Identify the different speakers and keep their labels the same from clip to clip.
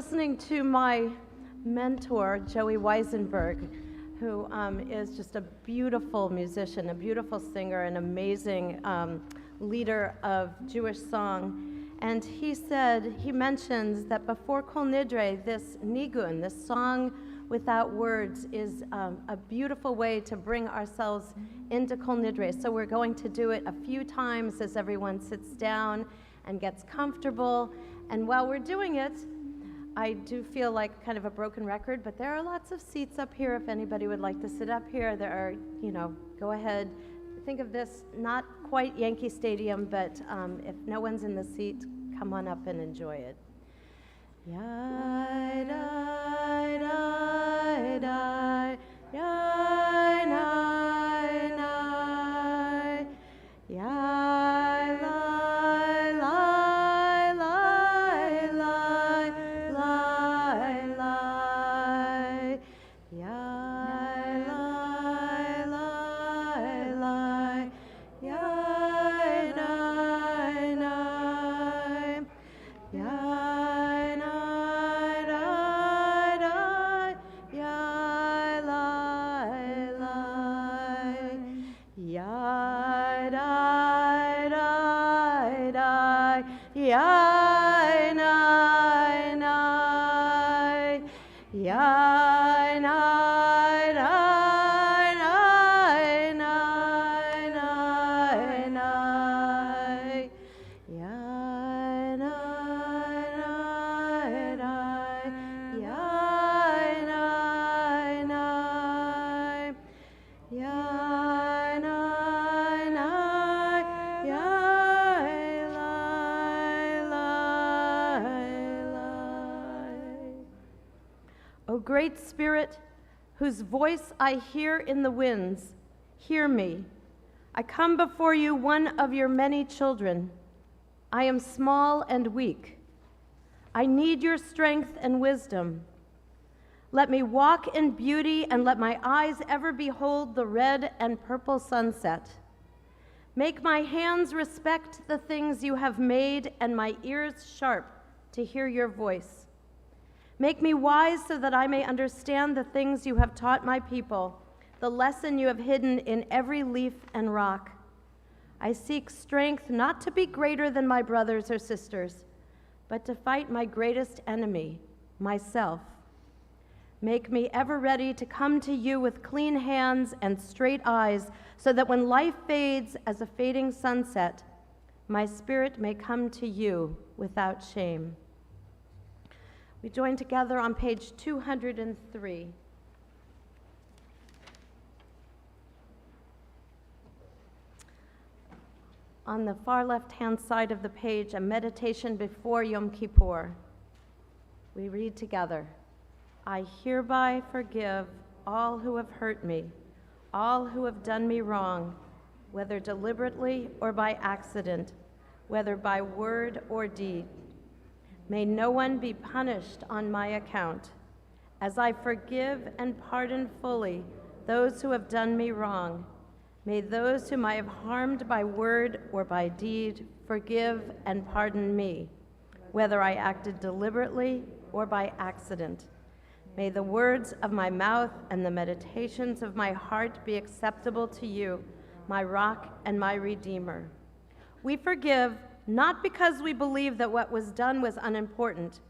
Speaker 1: listening to my mentor, Joey Weisenberg, who is just a beautiful musician, a beautiful singer, an amazing leader of Jewish song. And he mentions that before Kol Nidrei, this nigun, this song without words, is a beautiful way to bring ourselves into Kol Nidrei. So we're going to do it a few times as everyone sits down and gets comfortable. And while we're doing it, I do feel like kind of a broken record, but there are lots of seats up here if anybody would like to sit up here. There are, go ahead. Think of this, not quite Yankee Stadium, but if no one's in the seat, come on up and enjoy it. Yai, dai, dai, dai, yai, nai, nai, yai, lai, lai, lai, lai, lai, lai, yai, lai, lai, lai, yai, nai, nai, yai, nai, dai, dai, yai, lai, lai, yai, dai, dai, dai, yai, nai, nai, yai, nai, nai, nai, nai, nai, nai, yai, nai, nai, nai, yai, nai, nai, yai, nai, nai, yai, lai, lai, lai. O great Spirit, whose voice I hear in the winds, hear me. I come before you, one of your many children. I am small and weak. I need your strength and wisdom. Let me walk in beauty and let my eyes ever behold the red and purple sunset. Make my hands respect the things you have made and my ears sharp to hear your voice. Make me wise so that I may understand the things you have taught my people, the lesson you have hidden in every leaf and rock. I seek strength not to be greater than my brothers or sisters, but to fight my greatest enemy, myself. Make me ever ready to come to you with clean hands and straight eyes, so that when life fades as a fading sunset, my spirit may come to you without shame. We join together on page 203. On the far left-hand side of the page, a meditation before Yom Kippur. We read together, I hereby forgive all who have hurt me, all who have done me wrong, whether deliberately or by accident, whether by word or deed. May no one be punished on my account, as I forgive and pardon fully those who have done me wrong. May those whom I have harmed by word or by deed forgive and pardon me, whether I acted deliberately or by accident. May the words of my mouth and the meditations of my heart be acceptable to you, my rock and my redeemer. We forgive not because we believe that what was done was unimportant,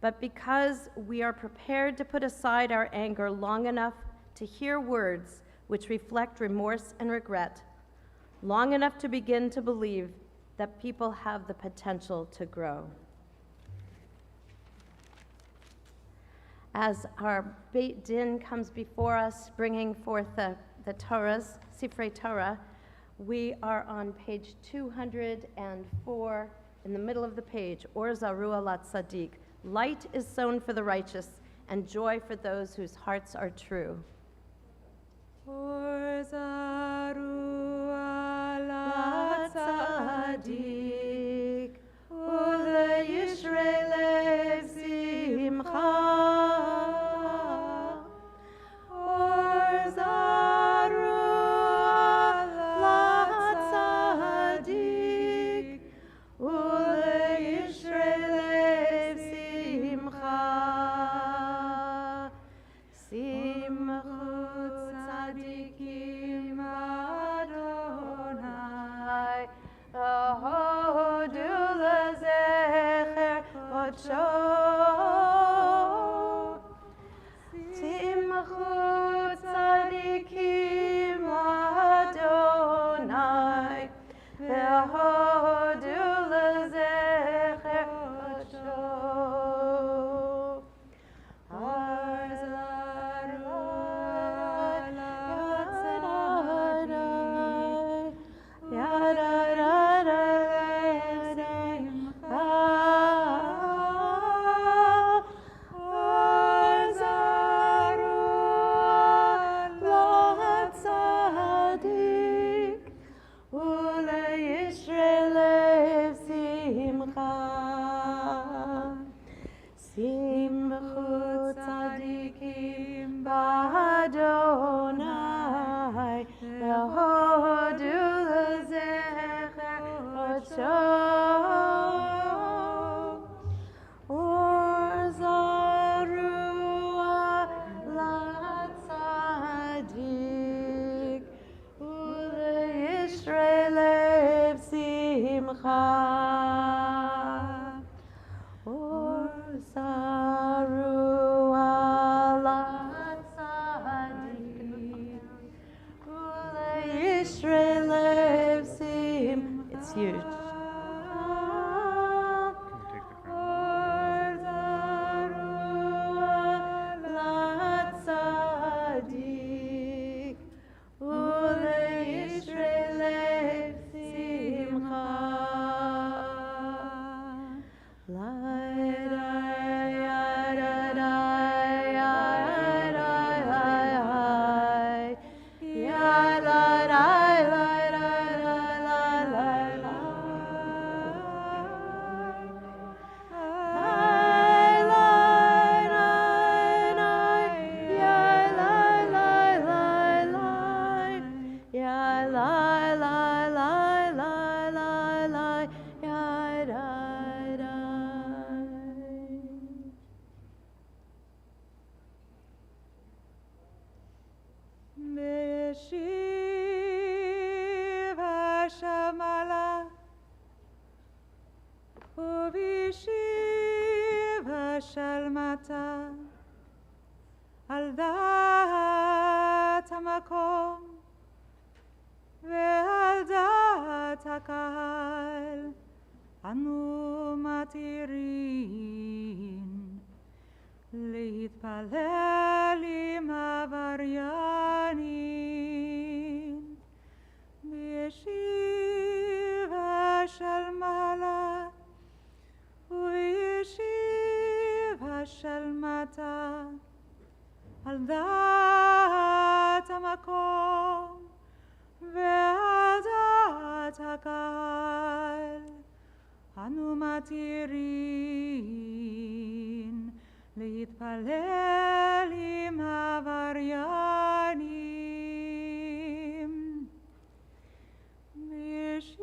Speaker 1: but because we are prepared to put aside our anger long enough to hear words which reflect remorse and regret, long enough to begin to believe that people have the potential to grow. As our Beit Din comes before us, bringing forth the Torahs, Sifrei Torah, we are on page 204, in the middle of the page, Or Zarua Lat Tzaddik. Light is sown for the righteous, and joy for those whose hearts are true. Or Zarua Lat Tzaddik, Ule Yishrei Lev Simcha. Ule Yishrei Lev Simcha. והודו לזכר קודשו וזרוע לצדיק ולישרי לב שמחה it's huge.
Speaker 2: על דעת המקום ועל דעת הקהל אנו מתירים להתפלל עם עבריינים בישיבה של מעלה ובישיבה של מטה על דעת המקום ועל דעת הקהל אנו מתירים להתפלל עם עבריינים בישיבה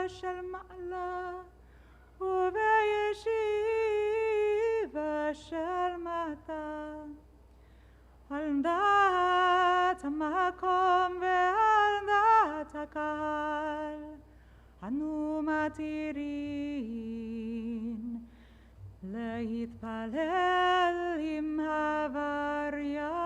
Speaker 2: של מעלה ובישיבה של מטה על דעת המקום ועל דעת הקהל אנו מתירים להתפלל עם עבריינים.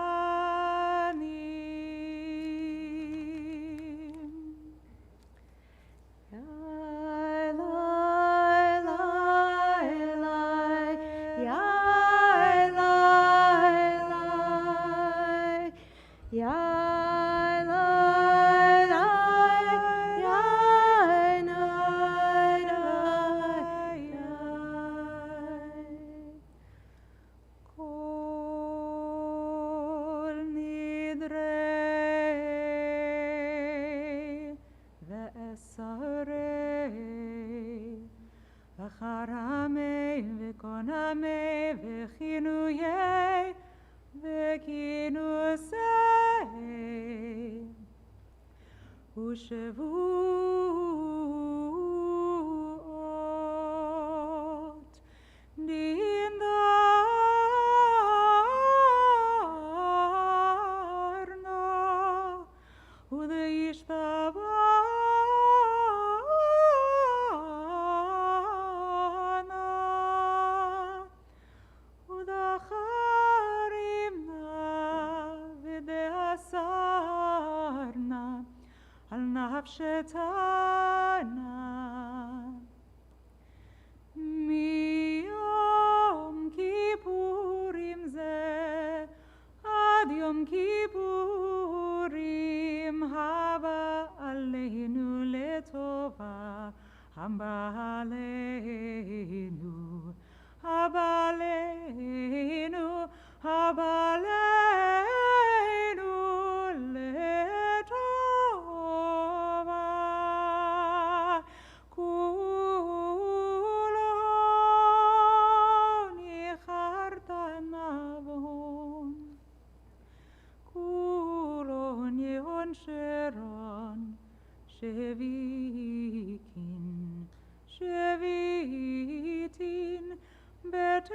Speaker 2: כל נדרי ואסרי וחרמי וקונמי וכינויי וכינוסי ושבועות דין דרנו ודיישתבנה ודחרימנה ודאסרנה על נפשתנה מיום כיפורים זה עד יום כיפורים הבא עלינו לטובה הבא עלינו הבא עלינו הבא עלינו לטובה כולו ניחרת נבון Sharon, Shevitin, Betelin,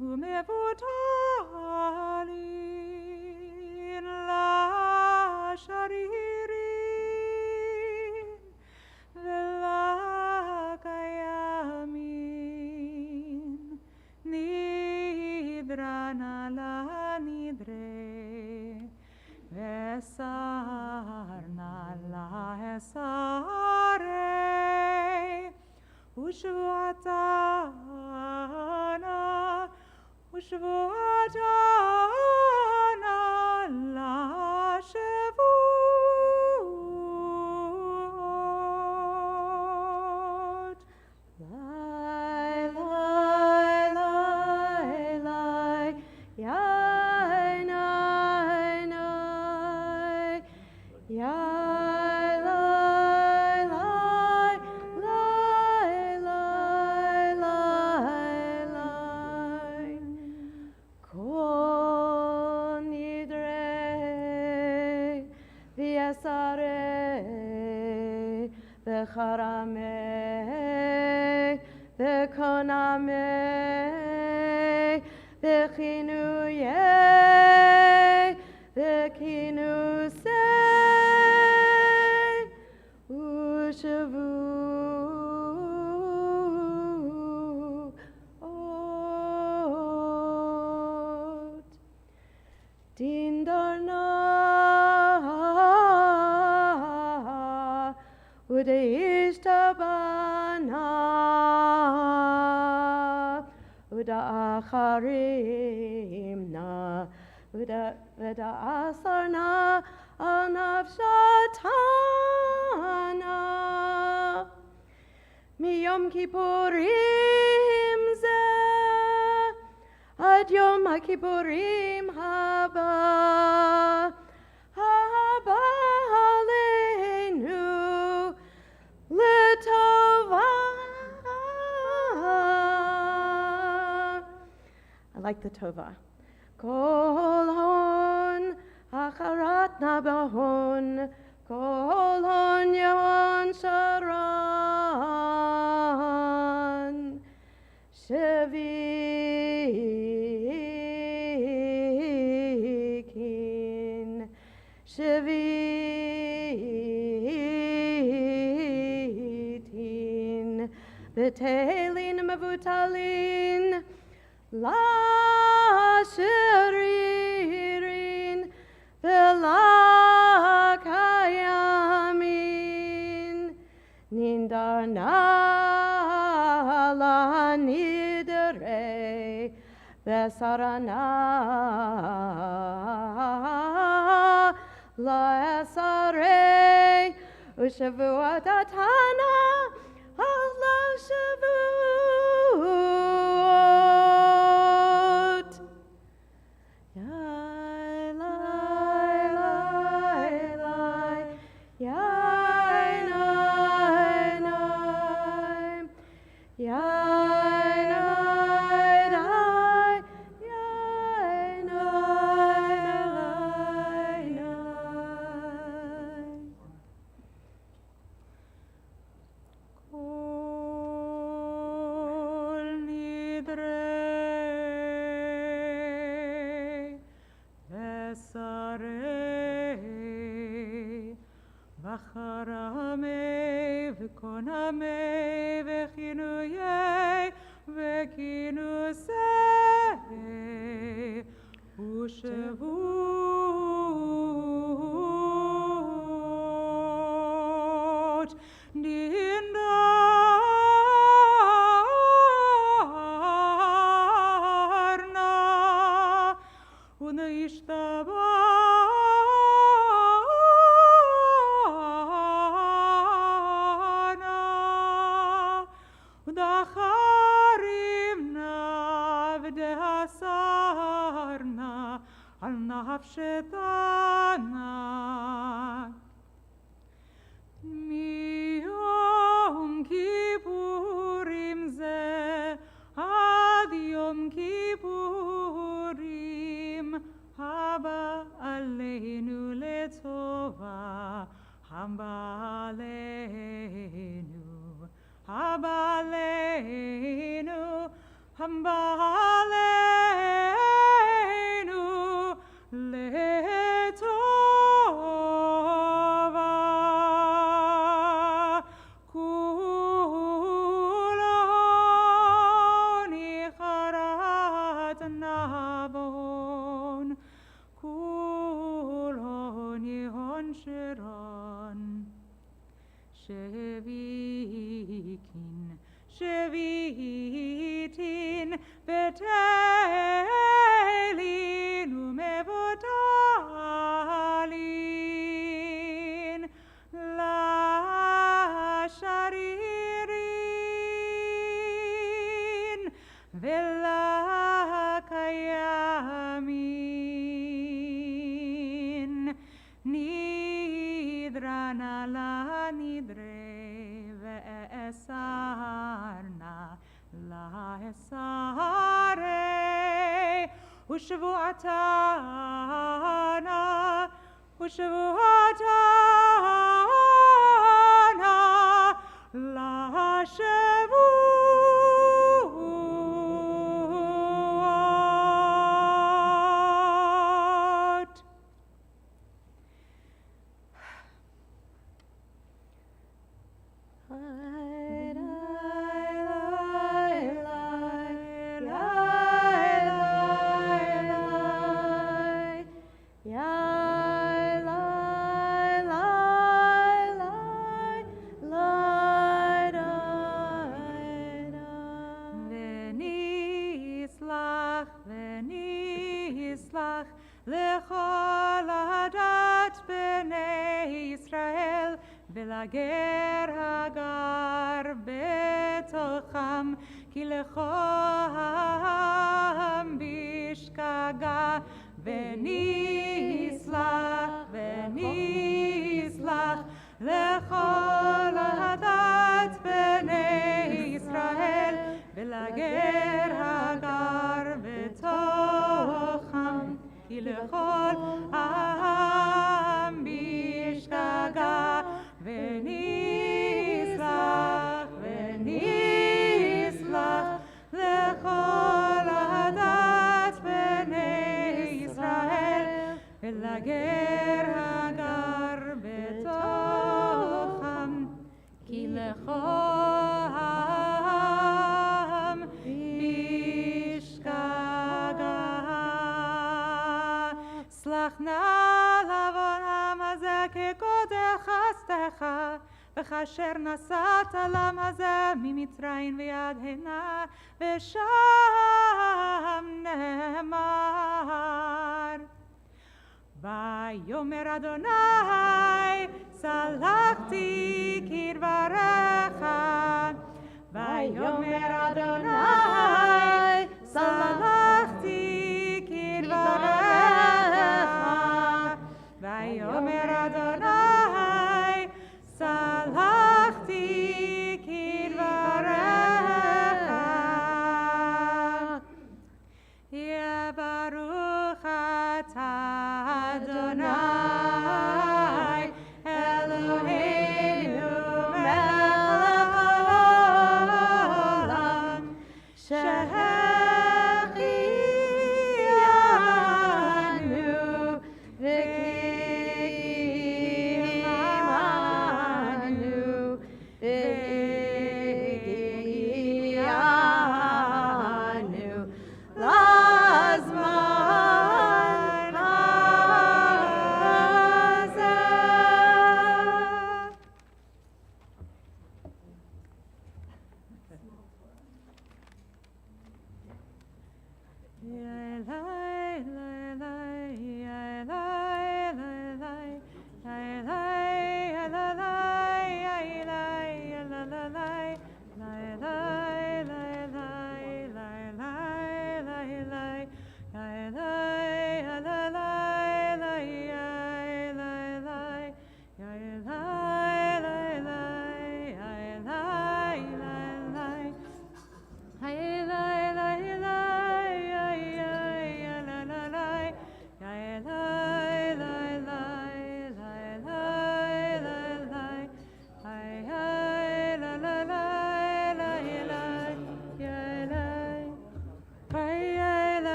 Speaker 2: Umevutalin, La Sharirin, Vela Kayamin, Nidrana la Nidrei, Vesarna la Esarei, Ushvatana la Shevut.
Speaker 1: Lai, lai, lai, lai, yai, nai, nai, yai, lai, lai, lai, lai, lai, lai. Kol nidrei v'yasarei v'charamei v'konamei v'chinuyei v'kinusei u'shavuot. Din darna u'deishtabana u'da'acharimna u'da'asarna al-nafshatana miyom kippurim zeh ad yom kippurim haba haba aleinu letova. I like the tova. Kol hon acharat nabahon kol hon yon sharan shevikin shevitin betelin mevutalin la sharirin vela kayamin nindarna la nidrei vesarana la esarei ushavuatatana Allah shavut. Yai, lai, lai, lai, yai, nai, nai, yai, nai, nai, yai, nai, nai, nai. Kol nidrei vesarei v'charamei v'konamei v'chinuyei v'kinusei u'shavut dindarna u'neishtabana u'dacharimna v'dehasarna al-nafshetana miyom kippurim zeh ad yom kippurim
Speaker 2: haba aleinu letova, haba aleinu, haba aleinu, haba aleinu letova. Kuloni charat navon, kuloni hon shiron, shevitin betelin umevodalin la sharirin vela kayamin nidrana la nidrei ve'esarna la esare ushvuatana la shavuot. V'nislach lechol adat b'nei Yisrael v'lager hagar betocham ki lecham bishkaga v'nislach lechol adat b'nei Yisrael v'lager hagar betocham ki lechol העם בשגגה ונסלח לכל הדת בני ישראל ולגר הגר בתוכם כי לכל העם בשגגה. סלח נא לעוונם הזה כגודל חסדך וכאשר נסעת לעם הזה ממצרים ויד הנה ושם נאמר ויאמר אדוני סלחתי כדבריך ויאמר אדוני סלחתי כדבריך ויאמר אדוני סלחתי כדבריך יהיה ברוך אתה אדוני אלוהינו מלך העולם שהחיינו וקיימנו והגיענו לזמן הזה.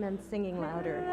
Speaker 1: and singing louder.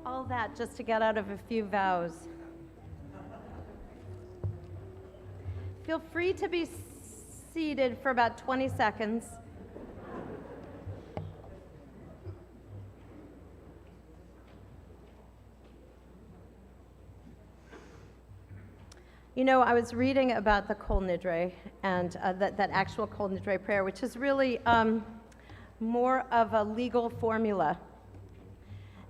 Speaker 1: All that just to get out of a few vows. Feel free to be seated for about 20 seconds. You know, I was reading about the Kol Nidrei and that actual Kol Nidrei prayer, which is really more of a legal formula.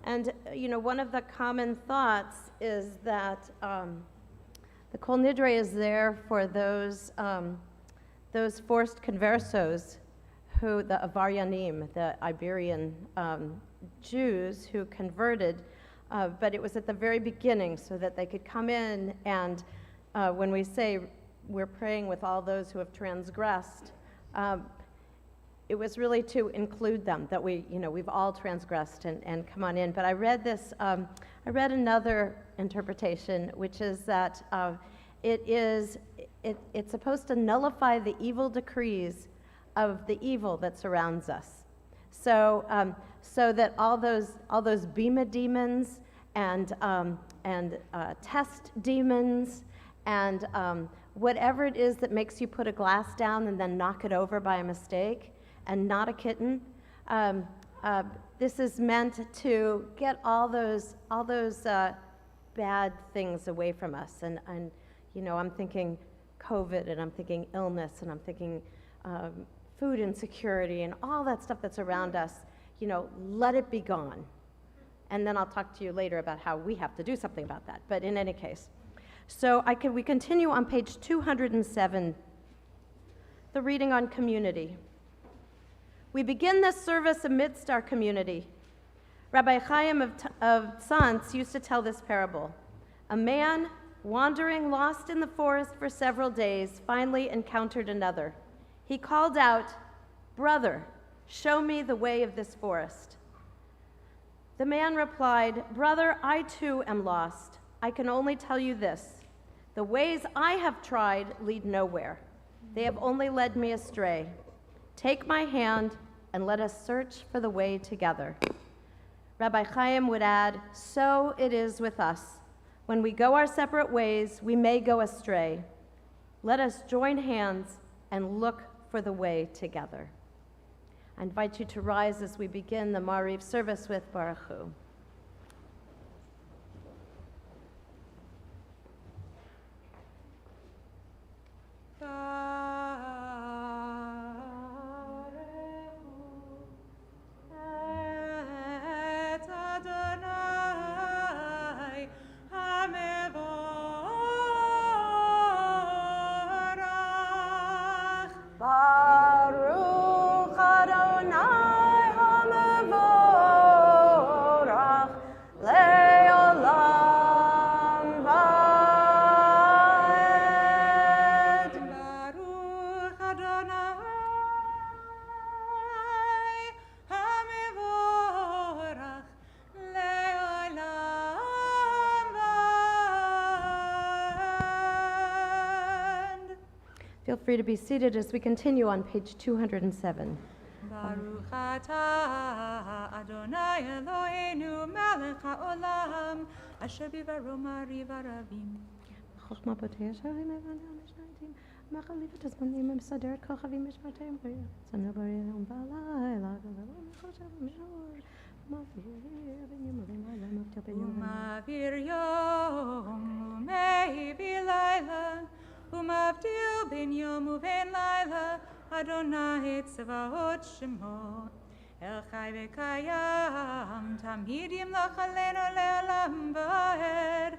Speaker 1: And, you know, one of the common thoughts is that the Kol Nidrei is there for those forced conversos, who, the Avaryanim, the Iberian Jews who converted, but it was at the very beginning so that they could come in and when we say we're praying with all those who have transgressed, it was really to include them, that we've all transgressed and come on in. But I read another interpretation, which is that it's supposed to nullify the evil decrees of the evil that surrounds us. So that all those Bima demons and test demons and whatever it is that makes you put a glass down and then knock it over by a mistake and not a kitten, this is meant to get all those bad things away from us. And you know, I'm thinking COVID, and I'm thinking illness, and I'm thinking food insecurity, and all that stuff that's around us. You know, let it be gone. And then I'll talk to you later about how we have to do something about that. But in any case. So we continue on page 207, the reading on community. We begin this service amidst our community. Rabbi Chaim of Tzantz used to tell this parable. A man wandering lost in the forest for several days finally encountered another. He called out, "Brother, show me the way of this forest." The man replied, "Brother, I too am lost. I can only tell you this. The ways I have tried lead nowhere. They have only led me astray. Take my hand and let us search for the way together." Rabbi Chaim would add, "So it is with us. When we go our separate ways, we may go astray. Let us join hands and look for the way together." I invite you to rise as we begin the Mariv service with Baruch Hu.
Speaker 2: Baruch Adonai HaMevorach.
Speaker 1: Feel free to be seated as we continue on page 207.
Speaker 2: Baruch atah Adonai Eloheinu melech haolam asher bivaro mari varavim.
Speaker 1: חוכמה פותח שערים לבנים משנתים, מחליפת הזמנים ומסדרת כוכבים משמרתיים בריאה. צנוע ביום בלילה, גדול מחושב ומשור, ומעביר בין יום ובין לילה, מבטיח בין יום
Speaker 2: ומעביר יום ומביא לילה, ומבדיל בין יום ובין לילה, אדוני צבאות שמו. אל חי וקיים, תמיד ימלוך עלינו לעולם ועד.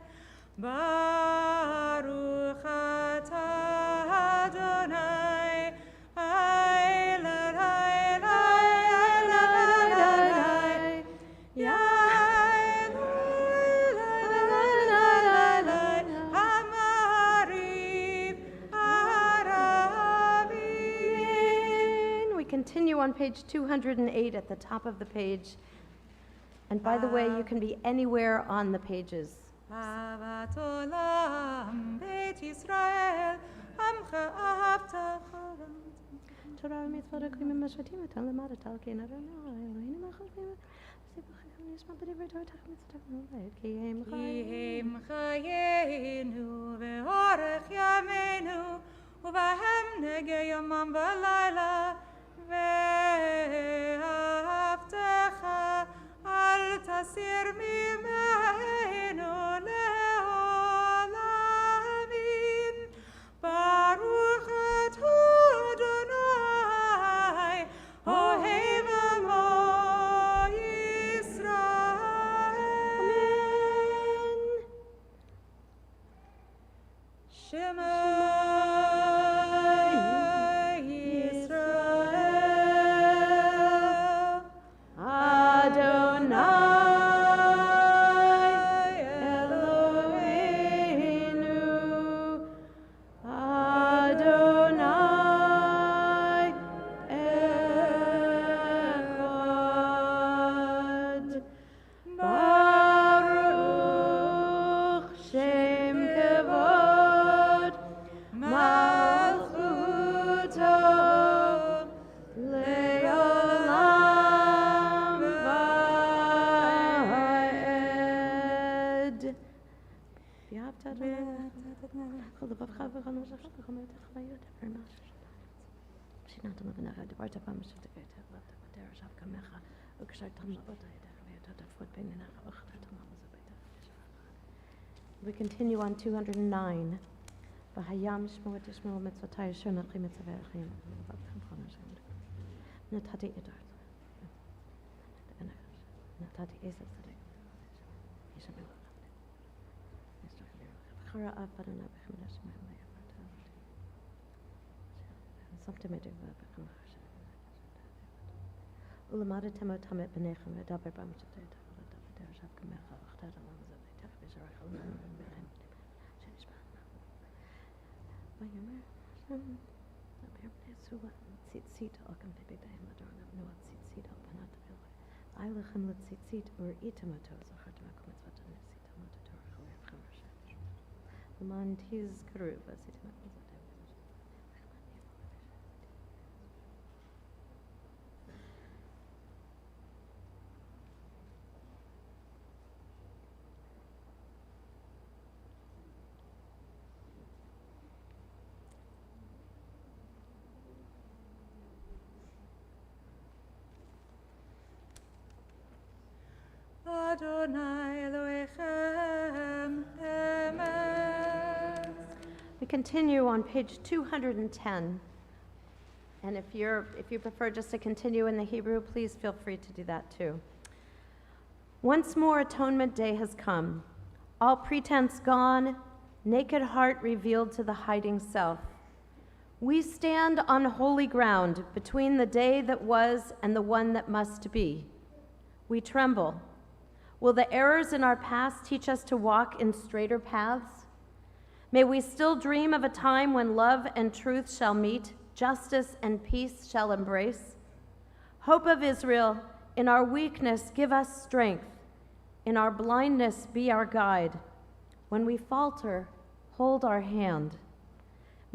Speaker 2: Baruch atah Adonai,
Speaker 1: We continue on page 208 at the top of the page. And by the way, you can be anywhere on the pages.
Speaker 2: אהבת עולם, בית ישראל, עמך אהבת חלום.
Speaker 1: תורה ומצוות הקרימים משפטים אותם למדת על כן אדוני, אלוהינו מחשבים, סיפורכם נשמע בדברי תורתך מצוותינו בעת, כי הם
Speaker 2: חיינו ואורך ימינו, ובהם נגע יומם ולילה, ואהבתך אל תסיר ממנו לעולמים. ברוך אתה אדוני, אוהב עמו ישראל.
Speaker 1: Amen.
Speaker 2: Shema
Speaker 1: We continue on 209. V'hayam shmo tishmo mitzvotai asher nachli mitzvei achim. Natati idar. Natati esed tzaddik. Chara av badana b'chem nashim Sometimes Ulamada temo tamet benechem v'daber bam shetei tachol daber shav kamecha v'chtad alam zavei tach b'sharach alam v'chem shenishbah v'yomer Hashem daber b'nesuva tzitzit alkam bebebehem adornav nuat tzitzit al panat v'iloi aylechem l'tzitzit ur itamoto zachartem akum mitzvot nefsit amot torah choyevchem Hashem l'man tiz karuv v'asitim akum zotem
Speaker 2: Adonai Elohechem emes.
Speaker 1: We continue on page 210. And if you prefer just to continue in the Hebrew, please feel free to do that too. Once more Atonement Day has come. All pretense gone, naked heart revealed to the hiding self. We stand on holy ground between the day that was and the one that must be. We tremble. Will the errors in our past teach us to walk in straighter paths? May we still dream of a time when love and truth shall meet, justice and peace shall embrace. Hope of Israel, in our weakness give us strength. In our blindness be our guide. When we falter, hold our hand.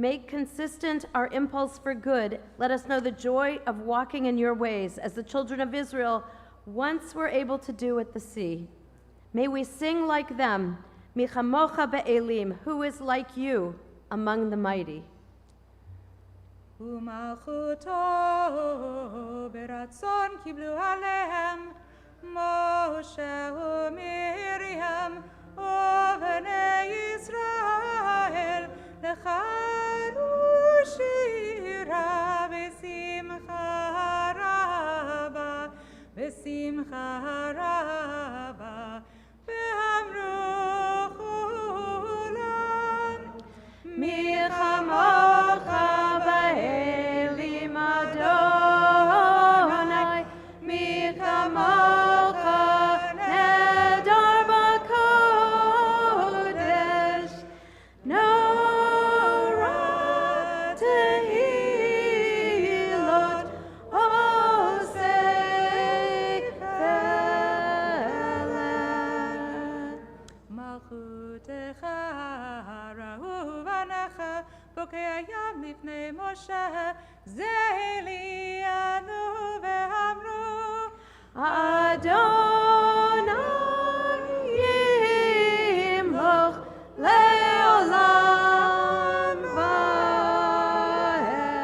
Speaker 1: Make consistent our impulse for good. Let us know the joy of walking in your ways, as the children of Israel once were able to do at the sea. May we sing like them, Michamocha be'elim, who is like you among the mighty.
Speaker 2: ומלכותו ברצון קיבלו עליהם משה ומרים ובני ישראל לחרו שירה בשמחה רבה ואמרו כולם
Speaker 1: מי כמוך באלים אדוני, מי כמוך נהדר בקודש, נורא תהילות עושי פלא. מלכותך ראו בניך בוקע ים לפני משה, זה אלינו ואמרו אדוני ימלוך לעולם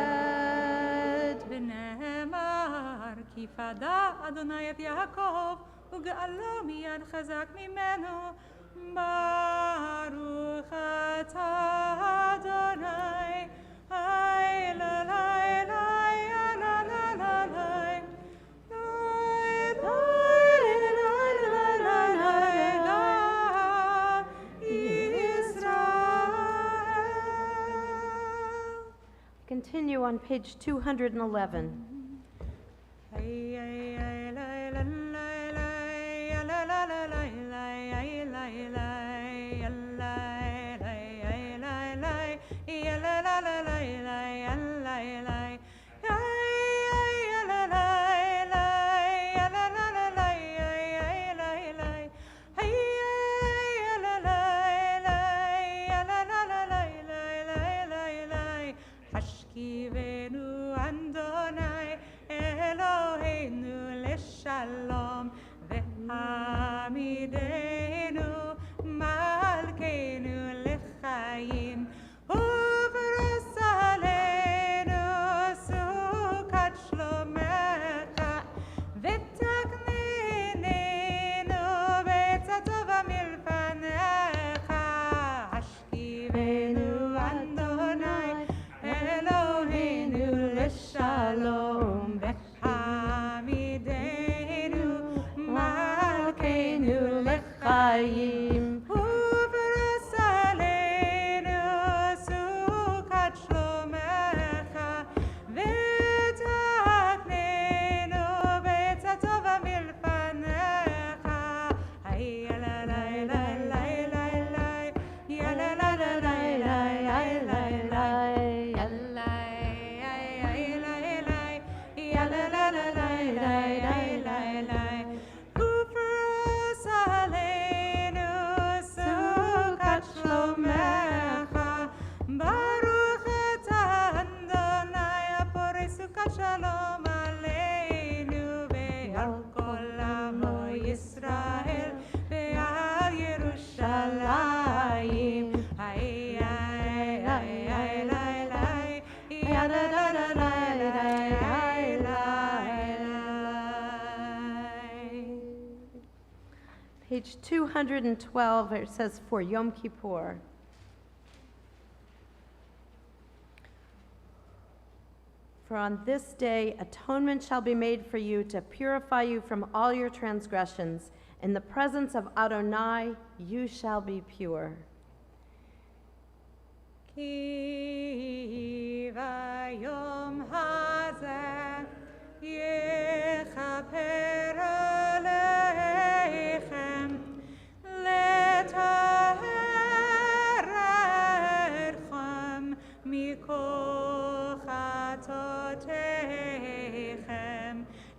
Speaker 1: ועד. ונאמר כי פדה אדוני את יעקב וגאלו מיד חזק ממנו. ברוך אתה אדוני, אלוהי Continue on page 211.
Speaker 2: השכיבנו אדוני אלוהינו לשלום והעמידנו מלכנו לחיים ופרוס עלינו סוכת שלומך ותקניננו בעצה טובה מלפניך. השכיבנו אדוני אלוהינו לשלום והעמידנו מלכנו לחיים ופרוס עלינו סוכת שלומך ותקננו בעצה טובה מלפניך. שלום עלינו ועל כל עמו ישראל ועל ירושלים.
Speaker 1: Page 212, it says for Yom Kippur. For on this day atonement shall be made for you to purify you from all your transgressions. In the presence of Adonai you shall be pure.
Speaker 2: כי ביום הזה יכפר עליכם לטהר אתכם מכל חטאותיכם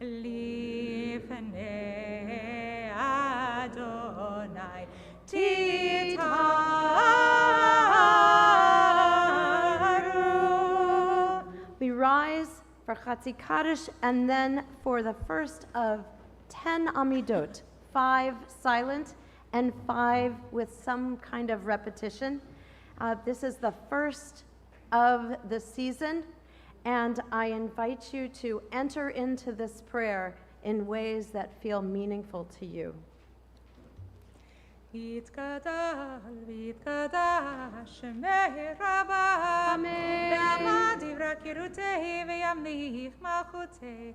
Speaker 2: לפני אדוני תטהרו
Speaker 1: for Chatzi Kaddish, and then for the first of 10 Amidot, 5 silent and 5 with some kind of repetition. This is the first of the season, and I invite you to enter into this prayer in ways that feel meaningful to you.
Speaker 2: יתגדל ויתקדש שמי רבה ועמד דברי קירותי וימליך מלכותי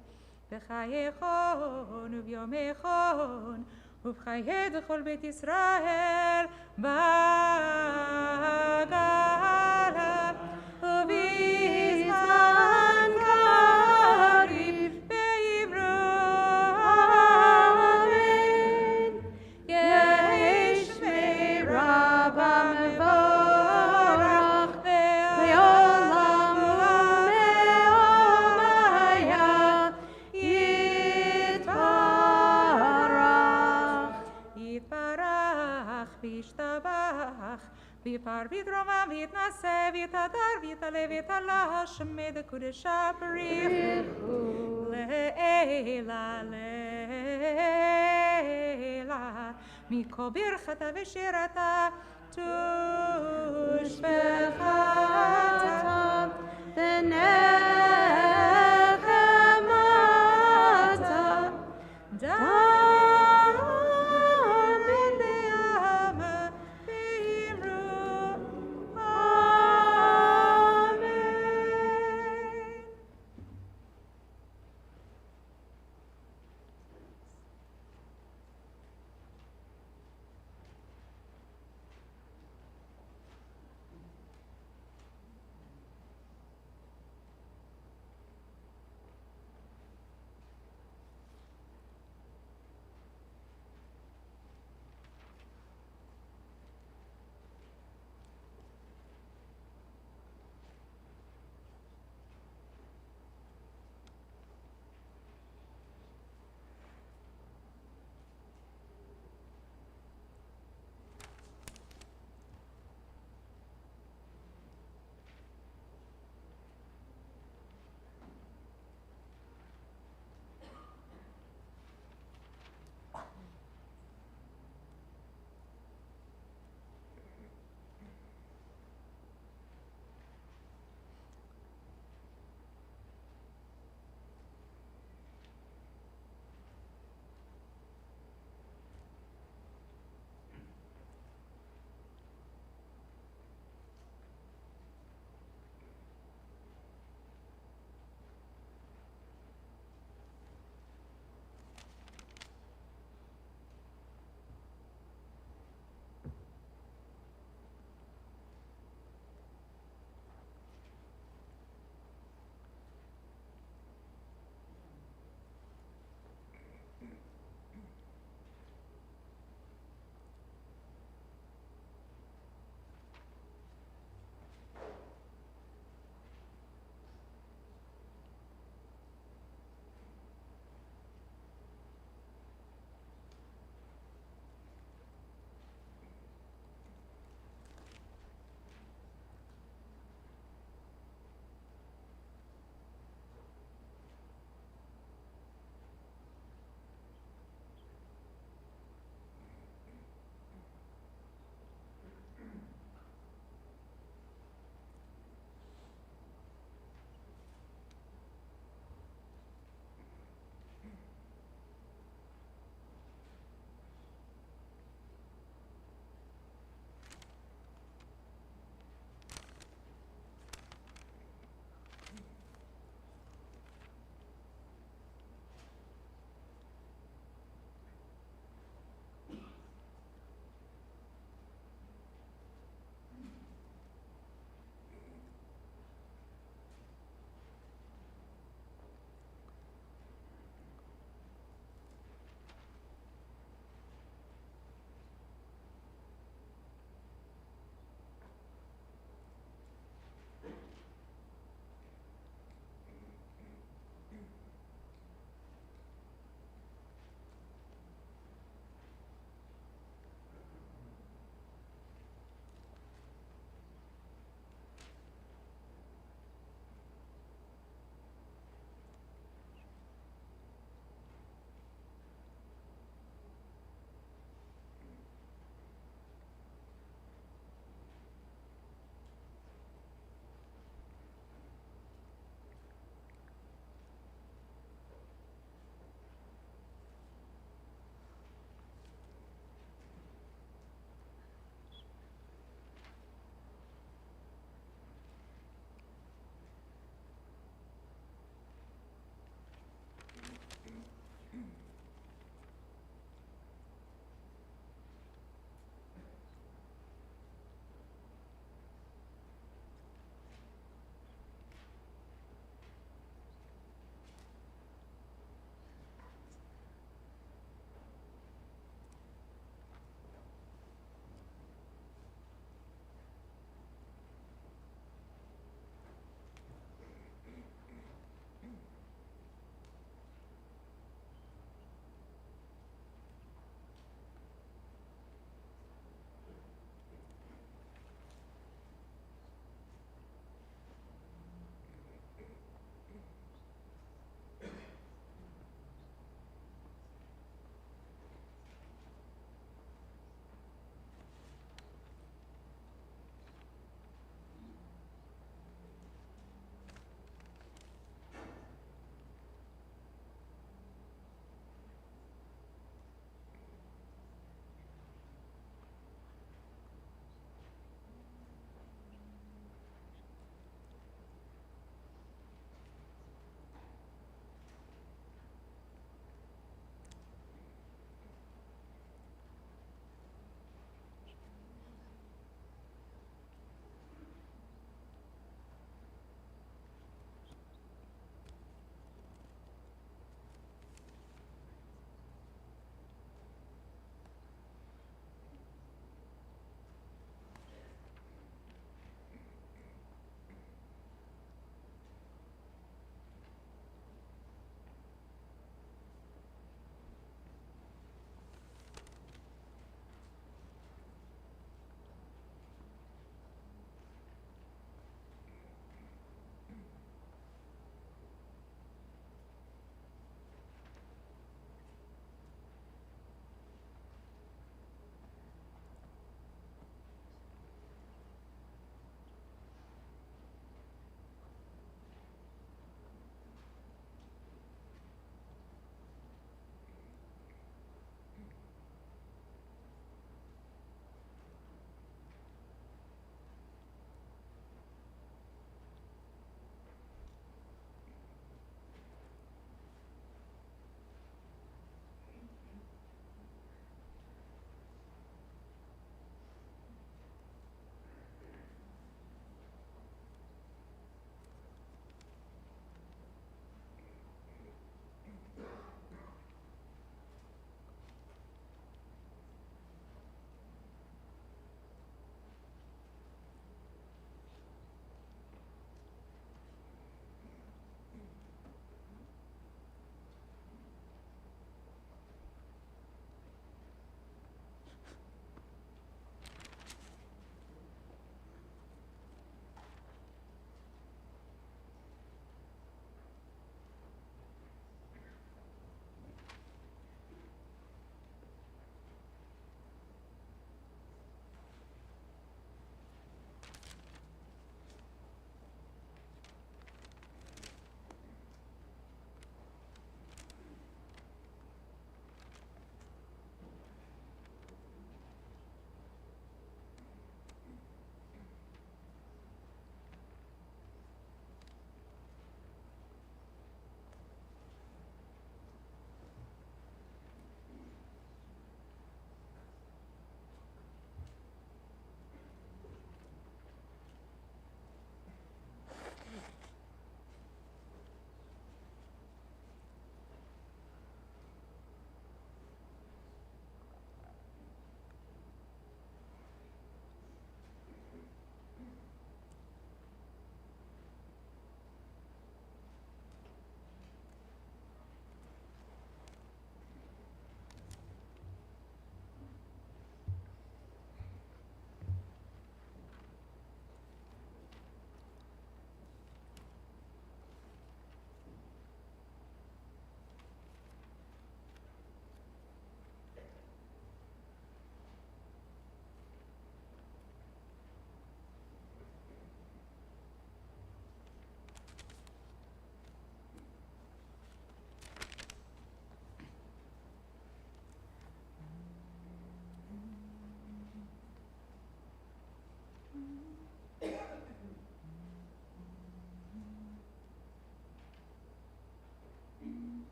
Speaker 2: בחייכון וביומכון ובחיי כל בית ישראל בגלה ובזמן קריב באמרו אמן. יש שמי רבה מבורך לעולם ומאומיה יתברך יתברך וישתבח ויפאר ויתרומם ויתנשא ויתהדר ויתעלה ויתעלה שמי דקודשה בריחו לעילה לעילה מכל ברכתה ושירתה תושבחתה ונחמתה דמן לעמה ואמרו אמן.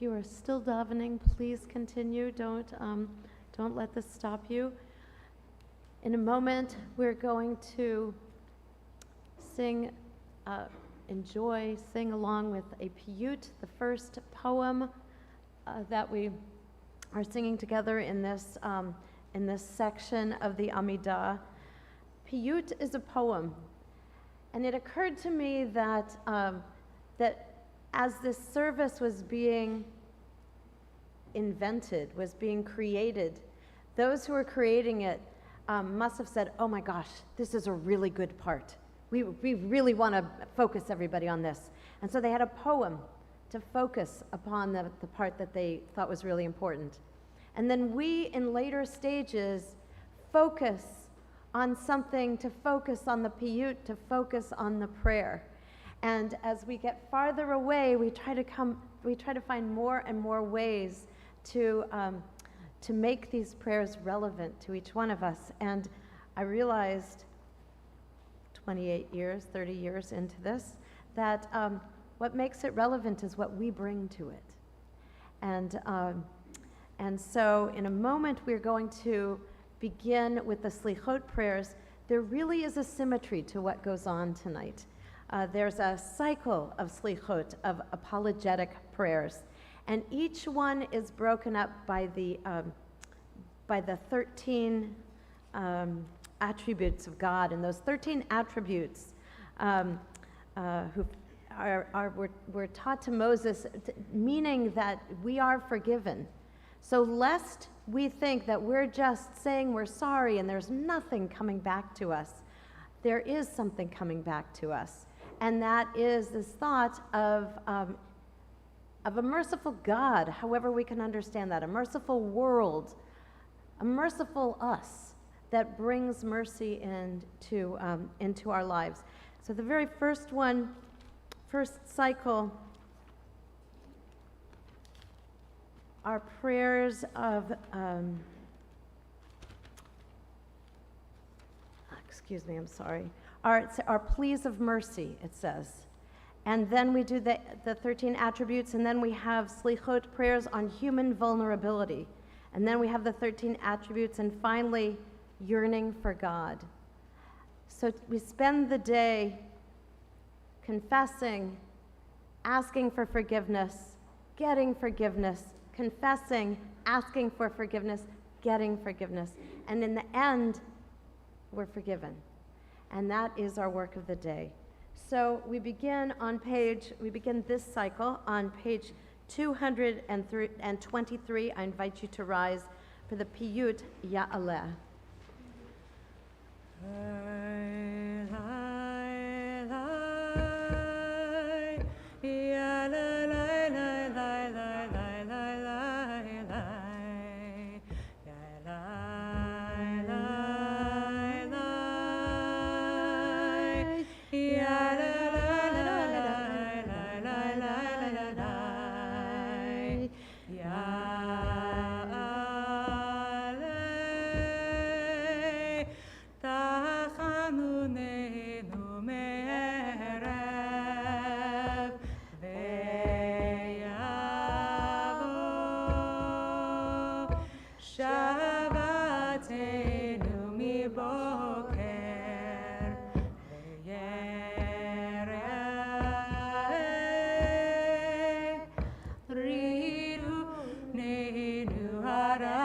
Speaker 1: If you are still davening, please continue. Don't let this stop you. In a moment, we're going to sing along with a piyut, the first poem that we are singing together in this section of the Amidah. Piyut is a poem, and it occurred to me that as this service was being invented, was being created, those who were creating it must have said, "Oh my gosh, this is a really good part. We really want to focus everybody on this." And so they had a poem to focus upon the part that they thought was really important. And then we, in later stages, focus on something, to focus on the piyut, to focus on the prayer. And as we get farther away, we try to find more and more ways to make these prayers relevant to each one of us. And I realized 28 years, 30 years into this, that what makes it relevant is what we bring to it. And so in a moment, we're going to begin with the slichot prayers. There really is a symmetry to what goes on tonight. There's a cycle of slichot, of apologetic prayers, and each one is broken up by the 13 attributes of God, and those 13 attributes were taught to Moses, meaning that we are forgiven. So lest we think that we're just saying we're sorry and there's nothing coming back to us, there is something coming back to us. And that is this thought of a merciful God, however we can understand that, a merciful world, a merciful us that brings mercy into our lives. So the very first cycle, are prayers of, our pleas of mercy, it says. And then we do the 13 attributes, and then we have slichot prayers on human vulnerability. And then we have the 13 attributes, and finally, yearning for God. So we spend the day confessing, asking for forgiveness, getting forgiveness, confessing, asking for forgiveness, getting forgiveness. And in the end, we're forgiven. And that is our work of the day. So we begin this cycle on page 223. I invite you to rise for the piyut Ya'aleh.
Speaker 2: Hara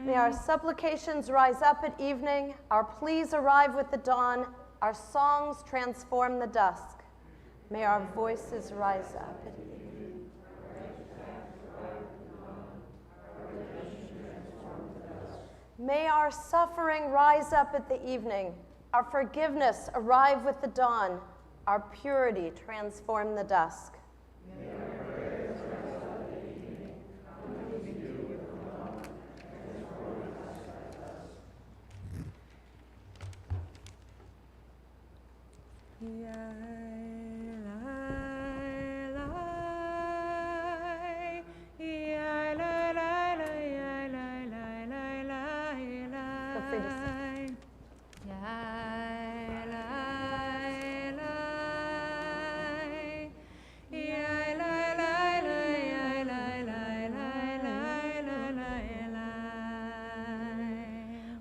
Speaker 1: May our supplications rise up at evening, our pleas arrive with the dawn, our songs transform the dusk. May our voices rise up at evening. May our suffering rise up at the evening, our forgiveness arrive with the dawn, our purity transform the dusk.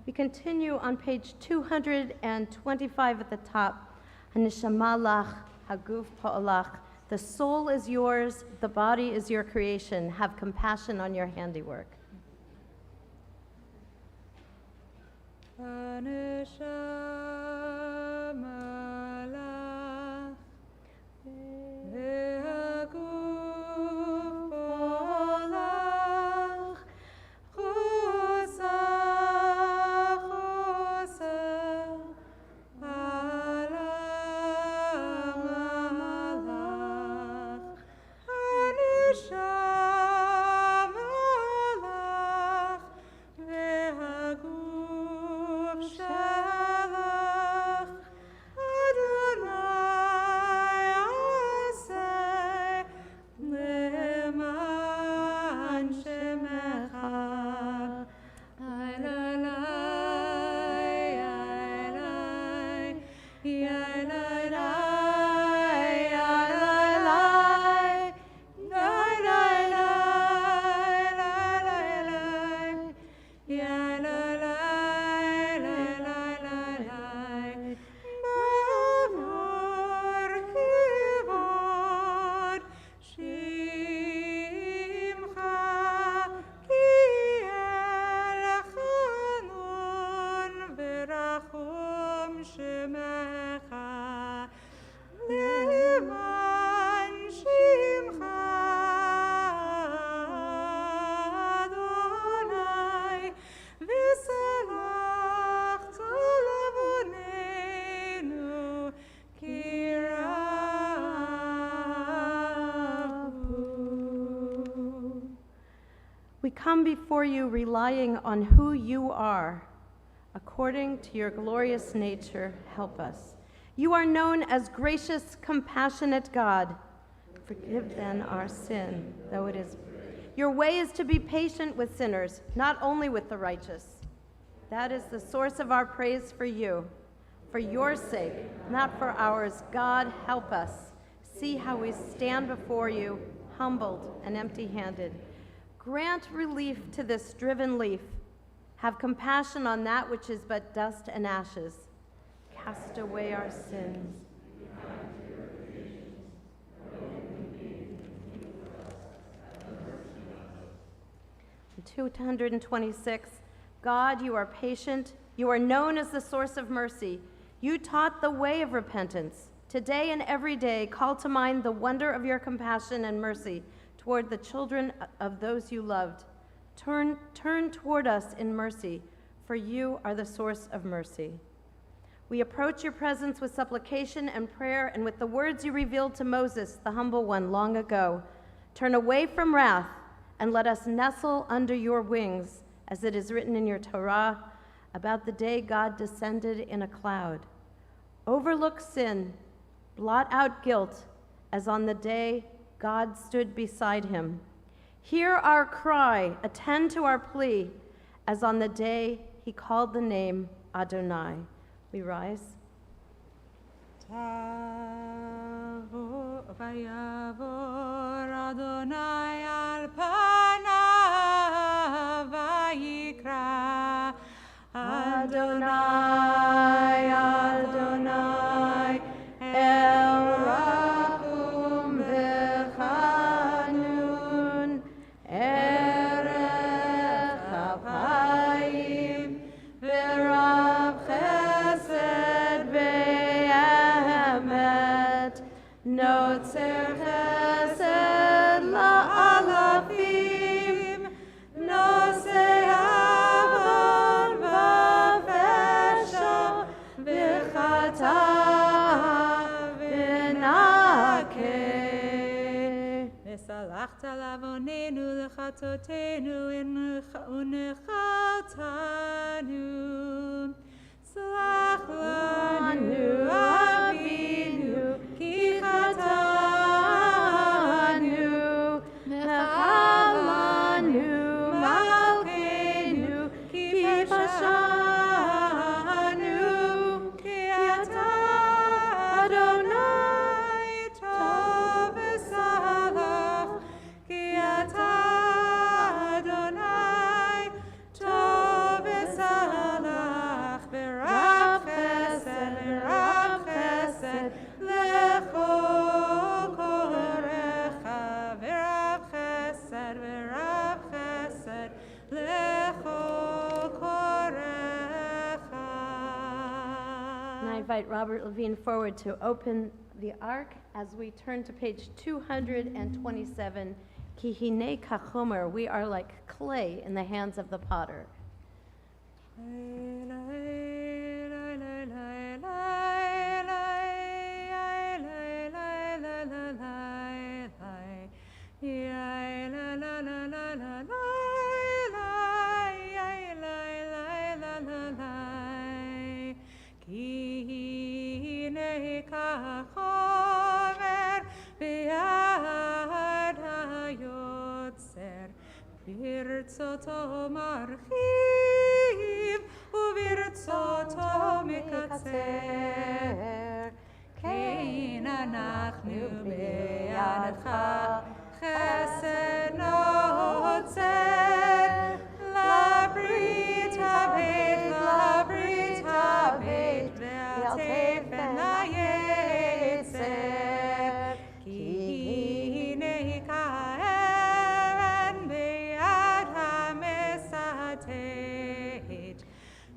Speaker 1: We continue on page 225 at the top. Haneshama lach, haguf pa'olach. The soul is yours, the body is your creation. Have compassion on your handiwork. We come before you relying on who you are. According to your glorious nature, help us. You are known as gracious, compassionate God. Forgive then our sin, though it is. Your way is to be patient with sinners, not only with the righteous. That is the source of our praise for you. For your sake, not for ours, God, help us. See how we stand before you, humbled and empty-handed. Grant relief to this driven leaf. Have compassion on that which is but dust and ashes. Cast away our sins. 226. God, you are patient. You are known as the source of mercy. You taught the way of repentance. Today and every day, call to mind the wonder of your compassion and mercy toward the children of those you loved. Turn toward us in mercy, for you are the source of mercy. We approach your presence with supplication and prayer, and with the words you revealed to Moses, the humble one, long ago. Turn away from wrath, and let us nestle under your wings, as it is written in your Torah about the day God descended in a cloud. Overlook sin, blot out guilt, as on the day God stood beside him. Hear our cry, attend to our plea, as on the day he called the name Adonai. We rise.
Speaker 2: Vayavor Adonai al panav vayikra
Speaker 1: Adonai, Adonai, El Rachum v'Chanun, Erech Apayim, v'Rav Chesed v'Emet, Notzer Chesed la'alafim, Nosei Avon v'Fesha, v'Chata v'Nakeh.
Speaker 2: V'salachta lavonenu l'chatotenu u'nechatanu. Slach lanu avinu ki chatanu v'chalanu malkeinu ki pashanu ki ata Adonai tov v'salach ki ata Adonai tov v'salach v'rav chesed l'chol korecha v'rav chesed l'chol korecha.
Speaker 1: And I invite Robert Levine forward to open the ark as we turn to page 227. Ki hine kachomer, we are like clay in the hands of the potter.
Speaker 2: Birtzoto marchiv uvirtzoto mikatzer. Kein anachnu beyadcha chesed notzer. Labrit habet ve'al tefen la'yetzer. Ki hinei ka'en beyad hamesatet.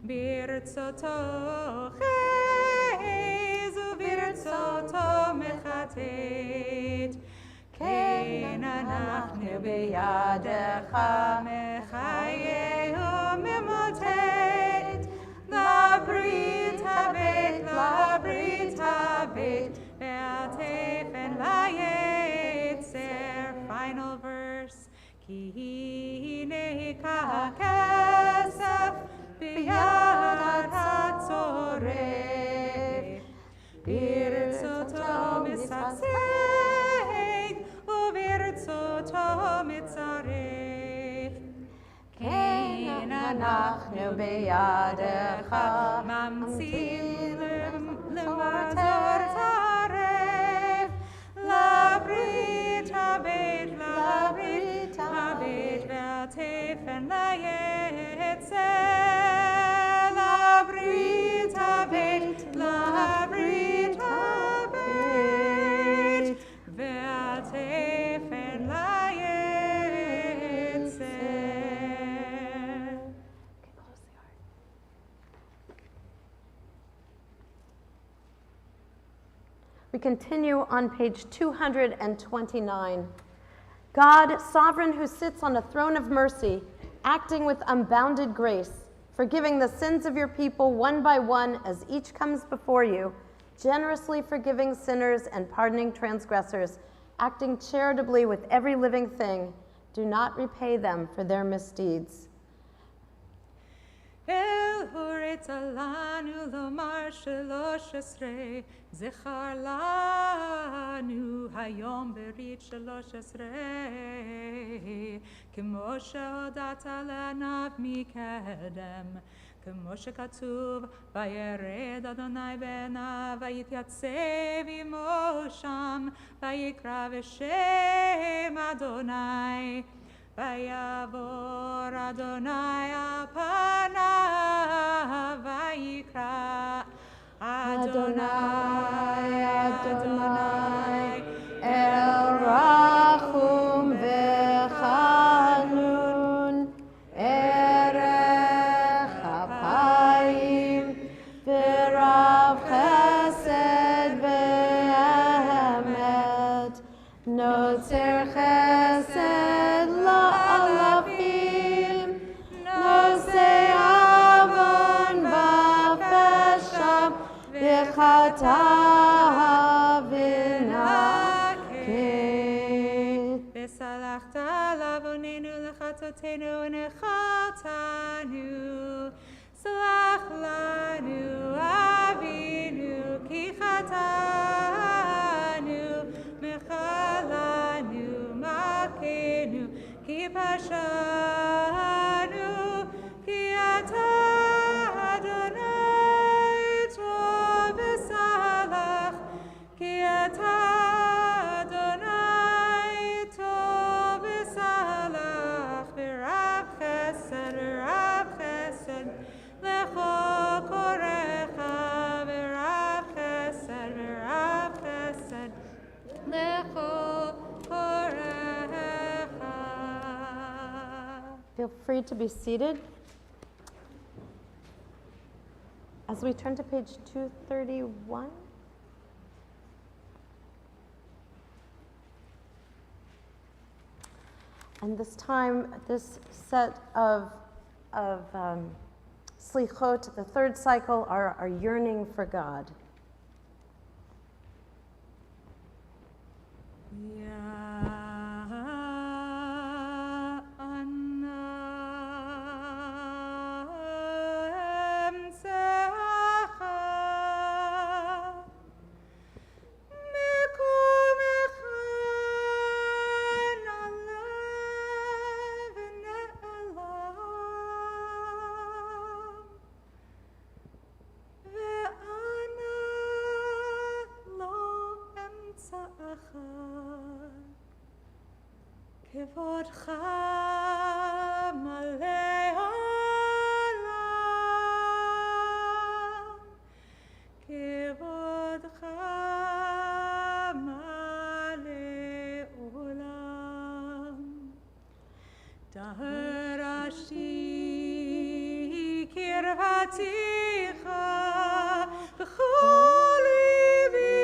Speaker 2: Birtzoto chez uvirtzoto mechatet. Kein anachnu beyadecha mechaye u'memotet. Labrit habet ve'al tefen la'yetzer. Final verse. Ki hinei ka'kesef biyad hatzoref. Birtzoto misaseg uvirtzoto mitzaref. Kein anachnu beyadecha mamtsil l'mazor taref. Labrit habet ve'al tefen la'yetzer. Labrit habet ve'al tefen la'yetzer.
Speaker 1: We continue on page 229. God, sovereign who sits on a throne of mercy, acting with unbounded grace, forgiving the sins of your people one by one as each comes before you, generously forgiving sinners and pardoning transgressors, acting charitably with every living thing, do not repay them for their misdeeds.
Speaker 2: El יצא לנו לומר 13, זכר לנו היום ברית 13, כמו שהודעת לעיניו מקדם, כמו שכתוב, וירד אדוני בעיניו, ויתייצב עמו שם, ויקרא בשם אדוני, ויעבור אדוני על פניו, ויקרא אדוני, אדוני,
Speaker 1: אל רחום וחנון, ערך אפיים ורב חסד ואמת, נוצר חסד לאלפים, נושא עוון ופשע וחטא ונקט.
Speaker 2: וסלחת לעווננו לחטאותינו ונחלתנו, סלח לנו אבינו כי חטאנו, מחלנו מכנו כי פשענו, כי אתה אדוני טוב וסלח, כי אתה אדוני טוב וסלח, ורב חסד ורב חסד לכל קוראיך, ורב חסד ורב חסד לכל קוראיך.
Speaker 1: Feel free to be seated. As we turn to page 231, and this time, this set of slichot, the third cycle, are our yearning for God.
Speaker 2: כבודך מלא עולם, כבודך מלא עולם, דרשתי קרבתך בכל ליבי,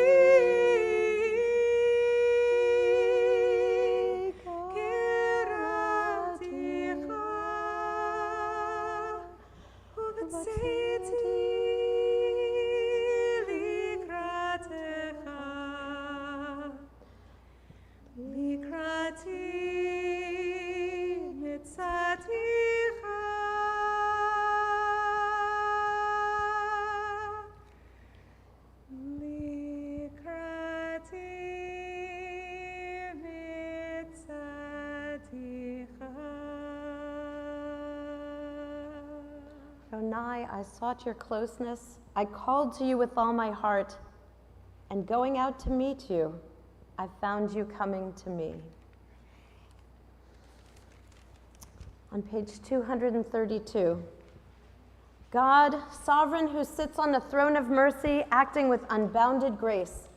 Speaker 1: Adonai, I sought your closeness. I called to you with all my heart, and going out to meet you, I found you coming to me. On page 232, God, sovereign who sits on a throne of mercy, acting with unbounded grace,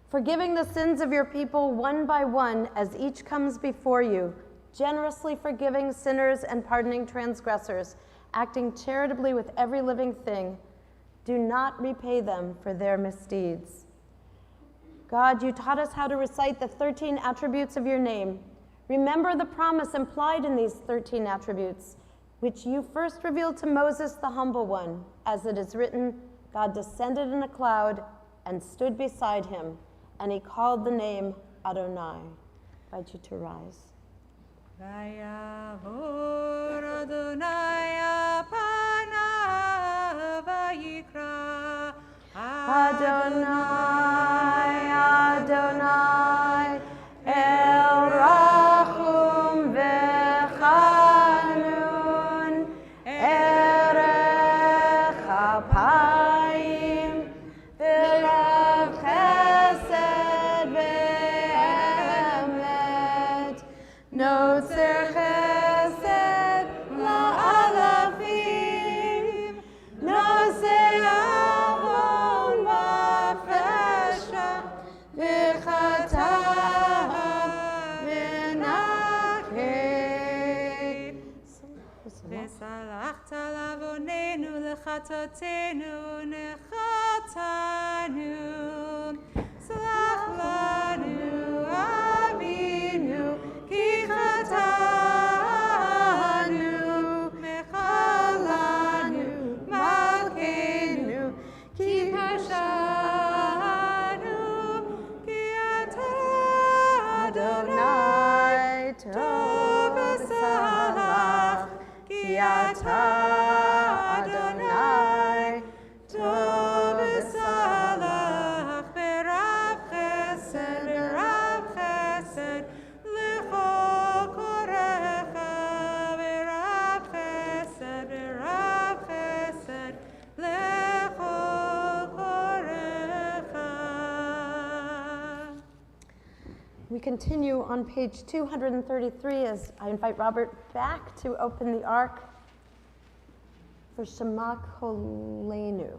Speaker 1: forgiving the sins of your people one by one as each comes before you, generously forgiving sinners and pardoning transgressors, acting charitably with every living thing, do not repay them for their misdeeds. God, you taught us how to recite the 13 attributes of your name. Remember the promise implied in these 13 attributes, which you first revealed to Moses, the humble one. As it is written, God descended in a cloud and stood beside him, and he called the name Adonai. I invite you to rise.
Speaker 2: ויעבור אדוני על פניו,
Speaker 1: Adonai, Adonai, El Rachum V'Chanun, Erech Apayim, V'Rav Chesed V'Emet, Notzer Chesed La'alafim, Nosei Avon V'Fesha, V'Chata V'Nakeh.
Speaker 2: וסלחת לעווננו לחטאותינו נחתנו. סלח לנו אבינו כי חטאנו, מחלנו מלכנו כי פשענו, כי אתה אדוני טוב וסלח, כי אתה אדוני טוב וסלח, ברב חסד ברב חסד לכל קוראיך, ברב חסד ברב חסד לכל קוראיך.
Speaker 1: We continue on page 233 as I invite Robert back to open the ark for Shema Kolenu.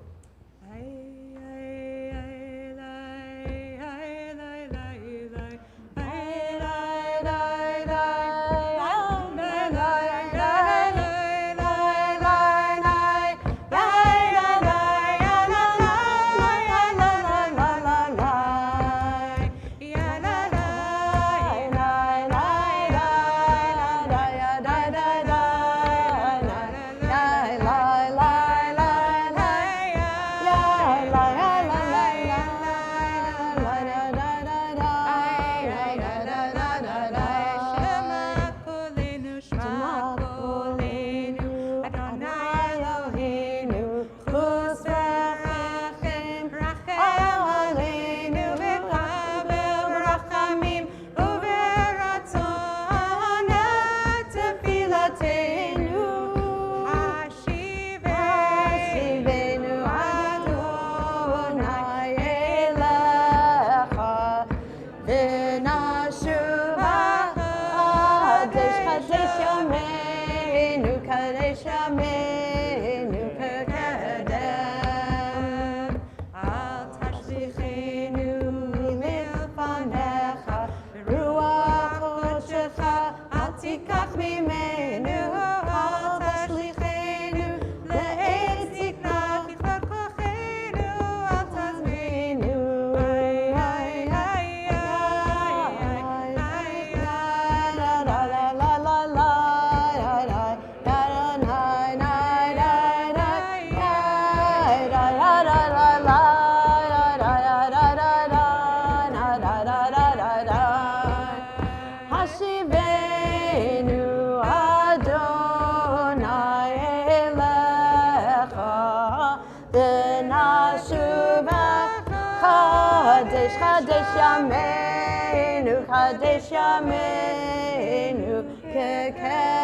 Speaker 1: Chadesh Yameinu, Chadesh Yameinu, Kekedem.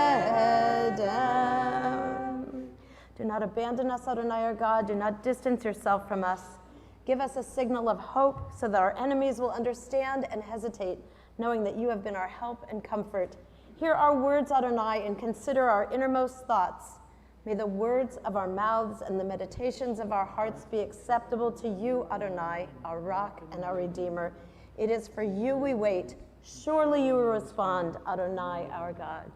Speaker 1: Do not abandon us, Adonai our God. Do not distance yourself from us. Give us a signal of hope so that our enemies will understand and hesitate, knowing that you have been our help and comfort. Hear our words, Adonai, and consider our innermost thoughts. May the words of our mouths and the meditations of our hearts be acceptable to you, Adonai, our rock and our redeemer. It is for you we wait. Surely you will respond, Adonai, our God.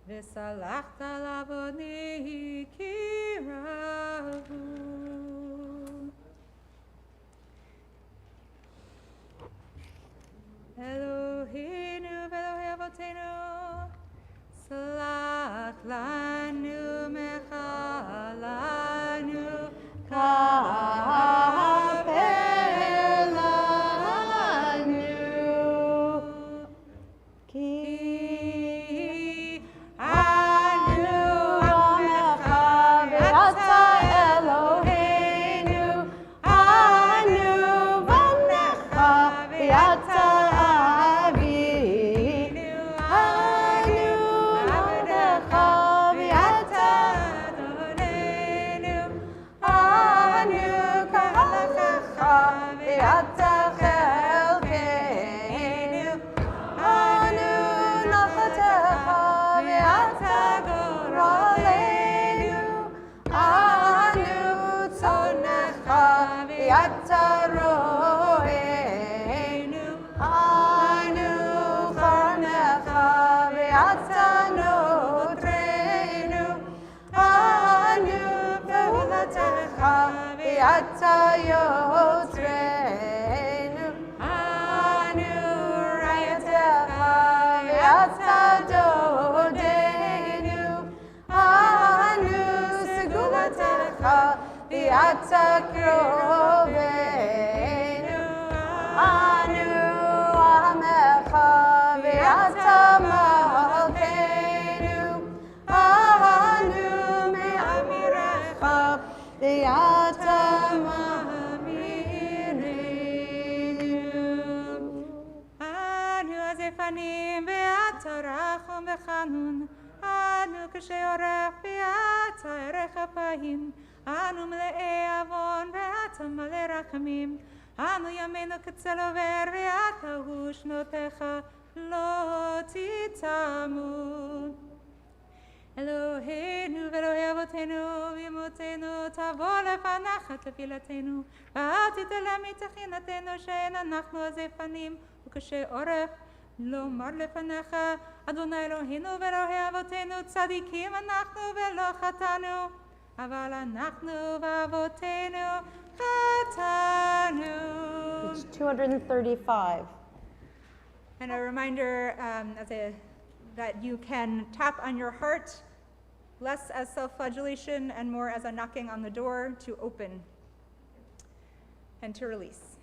Speaker 2: וסלחת לעווני כי רבו. אלוהינו ואלוהי אבותינו, סלח לנו מחלנו, כפר לנו, כי אנו עמך ואתה אלוהינו,
Speaker 1: ואתה חלקנו, אנו נחלתך ואתה גורלנו, אנו צאנך ואתה רוענו, אנו חרנך ואתה נותרנו, אנו פעולתך ואתה יוצרנו, אנו רעייתך ואתה דודנו, אנו סגולתך ואתה קרובנו, אנו עמך ואתה מלכנו, אנו מאמירך ואתה מאמירנו.
Speaker 2: אנו הזפנים ואתה רחום וחנון, אנו קשי עורך ואתה ערך אפיים, אנו מלאי עוון ואתה מלא רחמים, אנו ימינו כצל עובר ואתה הוא שנותיך לא תתמו. אלוהינו ואלוהי אבותינו ואמותינו, תבוא לפניך תפילתנו, ואל תתעלם מתחינתנו שאין אנחנו הזפנים וקשי עורף. לומר לפניך, אדוני אלוהינו ואלוהי אבותינו, צדיקים אנחנו ולא חטאנו, אבל אנחנו ואבותינו חטאנו.
Speaker 1: Page 235.
Speaker 2: And a reminder that you can tap on your heart, less as self-flagellation and more as a knocking on the door to open and to release.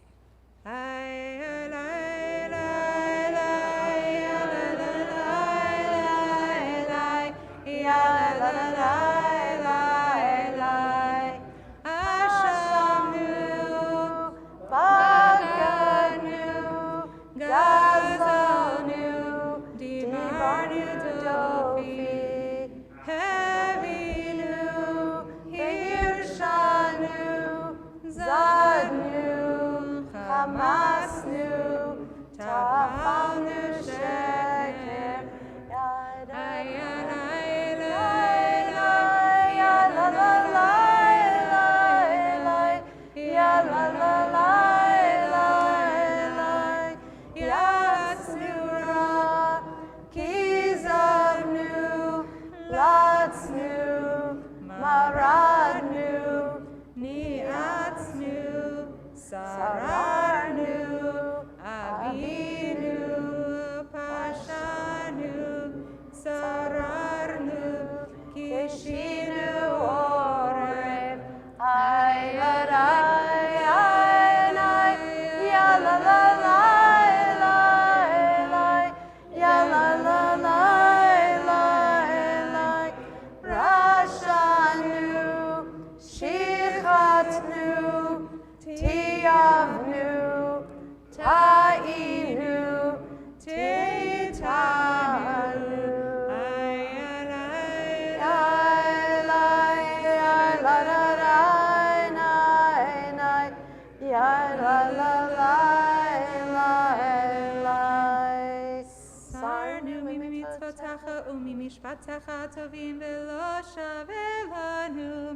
Speaker 2: משפטך טובים ולא שווה לנו,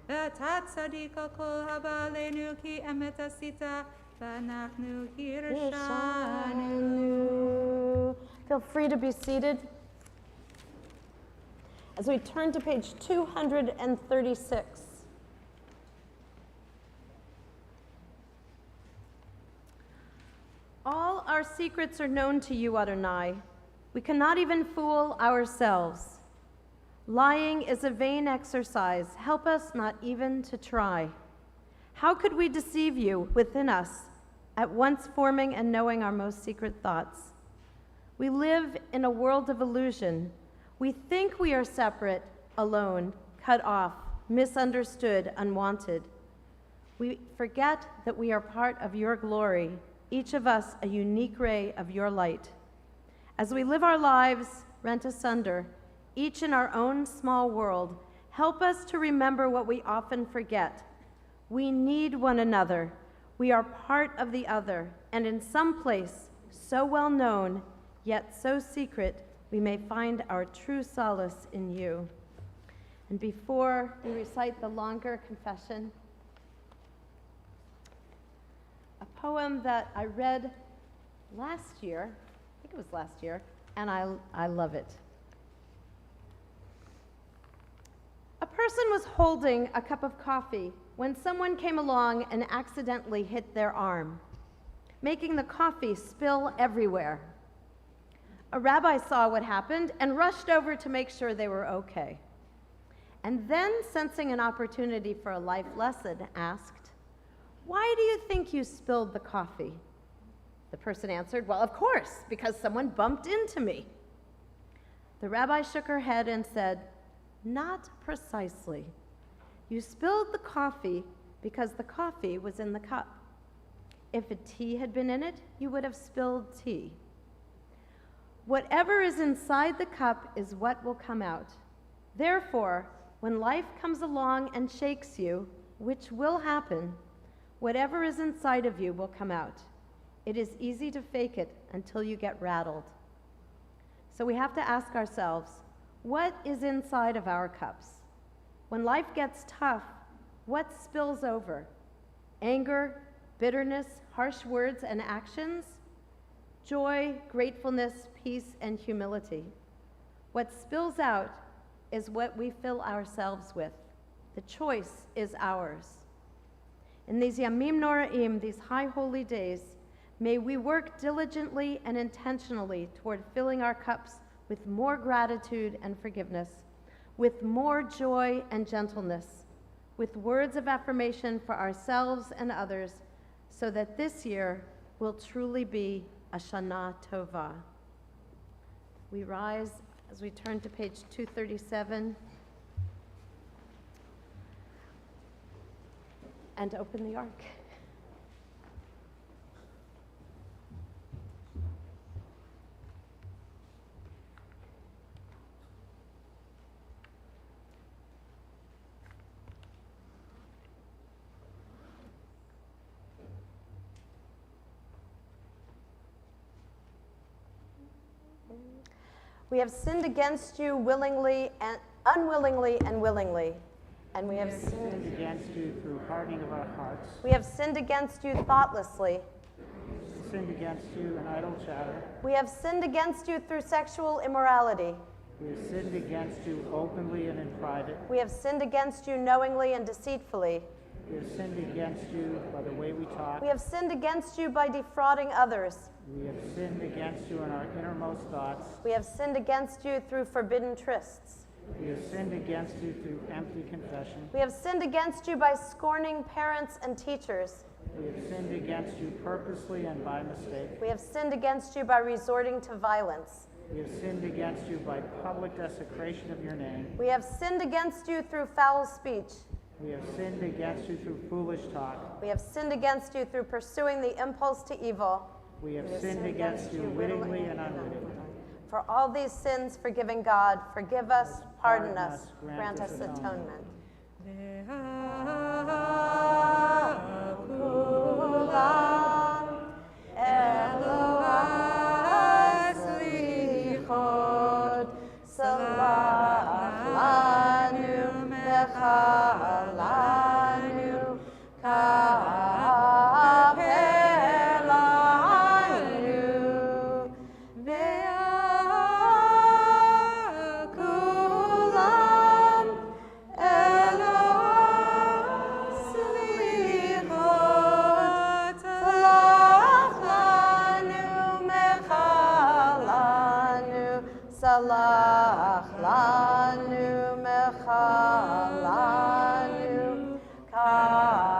Speaker 2: ואתה צדיק על כל הבא עלינו, כי אמת עשית ואנחנו הרשענו.
Speaker 1: Feel free to be seated. As we turn to page 236. All our secrets are known to you, Adonai. We cannot even fool ourselves. Lying is a vain exercise. Help us not even to try. How could we deceive you within us, at once forming and knowing our most secret thoughts? We live in a world of illusion. We think we are separate, alone, cut off, misunderstood, unwanted. We forget that we are part of your glory, each of us a unique ray of your light. As we live our lives rent asunder, each in our own small world, help us to remember what we often forget. We need one another. We are part of the other, and in some place so well known, yet so secret, we may find our true solace in you. And before we recite the longer confession, a poem that I read last year, I think it was last year, and I love it. A person was holding a cup of coffee when someone came along and accidentally hit their arm, making the coffee spill everywhere. A rabbi saw what happened and rushed over to make sure they were okay. And then, sensing an opportunity for a life lesson, asked, "Why do you think you spilled the coffee?" The person answered, "Well, of course, because someone bumped into me." The rabbi shook her head and said, "Not precisely. You spilled the coffee because the coffee was in the cup. If a tea had been in it, you would have spilled tea. Whatever is inside the cup is what will come out. Therefore, when life comes along and shakes you, which will happen, whatever is inside of you will come out. It is easy to fake it until you get rattled." So we have to ask ourselves, what is inside of our cups? When life gets tough, what spills over? Anger, bitterness, harsh words and actions? Joy, gratefulness, peace, and humility. What spills out is what we fill ourselves with. The choice is ours. In these Yamim Noraim, these high holy days, may we work diligently and intentionally toward filling our cups with more gratitude and forgiveness, with more joy and gentleness, with words of affirmation for ourselves and others, so that this year will truly be a Shana Tova. We rise as we turn to page 237 and open the ark. We have sinned against you willingly and unwillingly and willingly. And we have sinned
Speaker 3: against you through hardening of our hearts.
Speaker 1: We have sinned against you thoughtlessly.
Speaker 3: Sinned against you in idle chatter.
Speaker 1: We have sinned against you through sexual immorality.
Speaker 3: We have sinned against you openly and in private.
Speaker 1: We have sinned against you knowingly and deceitfully.
Speaker 3: We have sinned against you by the way we talk.
Speaker 1: We have sinned against you by defrauding others.
Speaker 3: We have sinned against you in our innermost thoughts.
Speaker 1: We have sinned against you through forbidden trysts.
Speaker 3: We have sinned against you through empty confession.
Speaker 1: We have sinned against you by scorning parents and teachers.
Speaker 3: We have sinned against you purposely and by mistake.
Speaker 1: We have sinned against you by resorting to violence.
Speaker 3: We have sinned against you by public desecration of your name.
Speaker 1: We have sinned against you through foul speech.
Speaker 3: We have sinned against you through foolish talk.
Speaker 1: We have sinned against you through pursuing the impulse to evil.
Speaker 3: We have sinned against you wittingly and unwittingly.
Speaker 1: For all these sins, forgiving God, forgive us, pardon us, grant us atonement. Salach lanu mechalanu kapelanu.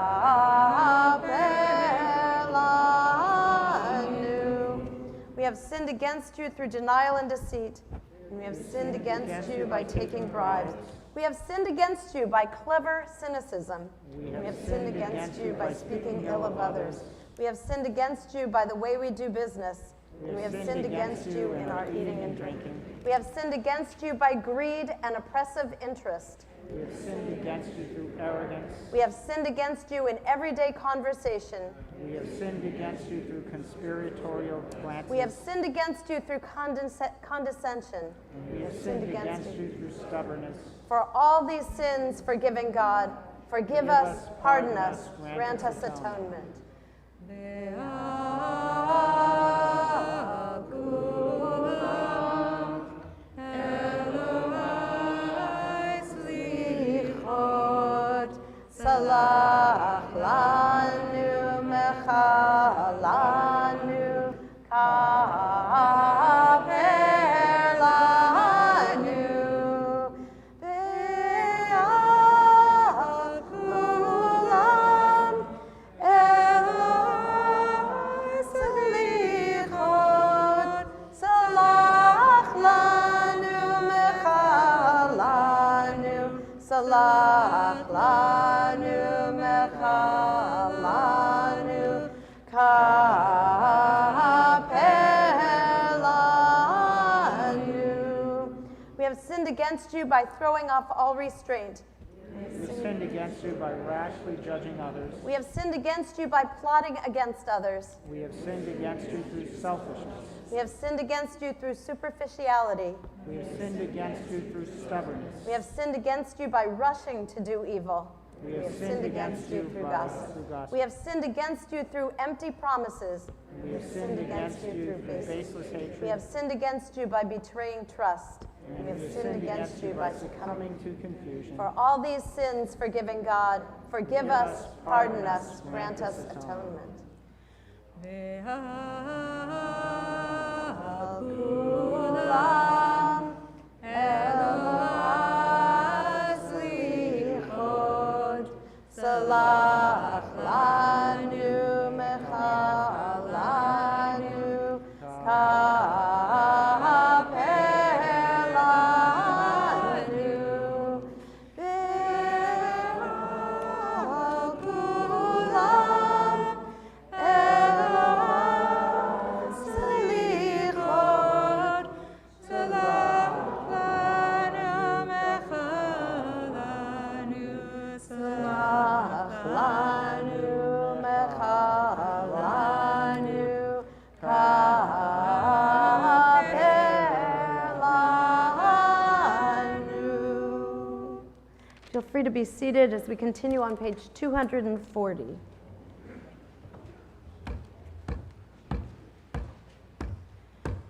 Speaker 1: We have sinned against you through denial and deceit, and we have sinned against you by taking bribes. We have sinned against you by clever cynicism, and we have sinned against you by speaking ill of others. We have sinned against you by the way we do business, and we have sinned against you in our eating and drinking. We have sinned against you by greed and oppressive interest,
Speaker 3: We have sinned against you through arrogance.
Speaker 1: We have sinned against you in everyday conversation.
Speaker 3: We have sinned against you through conspiratorial glances.
Speaker 1: We have sinned against you through condescension.
Speaker 3: And we have sinned against you through stubbornness.
Speaker 1: For all these sins, forgiving God, forgive us, pardon us, grant us atonement. Salach lanu mechalanu kaper lanu be'akulam eloi slichot salach lanu mechalanu salach lanu mechalanu kaper lanu. We have sinned against you by throwing off all restraint.
Speaker 3: We have sinned against you by rashly judging others.
Speaker 1: We have sinned against you by plotting against others.
Speaker 3: We have sinned against you through selfishness.
Speaker 1: We have sinned against you through superficiality.
Speaker 3: We have sinned against you through stubbornness.
Speaker 1: We have sinned against you by rushing to do evil.
Speaker 3: We have sinned against you
Speaker 1: through
Speaker 3: through
Speaker 1: gossip.
Speaker 3: gossip.
Speaker 1: We have sinned against you through empty promises.
Speaker 3: We have sinned against you through baseless hatred.
Speaker 1: We have sinned against you by betraying trust.
Speaker 3: And
Speaker 1: We have sinned against you by succumbing.
Speaker 3: succumbing to confusion.
Speaker 1: For all these sins, forgiving God, forgive us, pardon us, grant us atonement. Kulam Eloi slichot salach lanu mechalanu kaper lanu be'akulam eloi slichot salach lanu mechalanu salach lanu mechalanu kaper lanu. Feel free to be seated as we continue on page 240.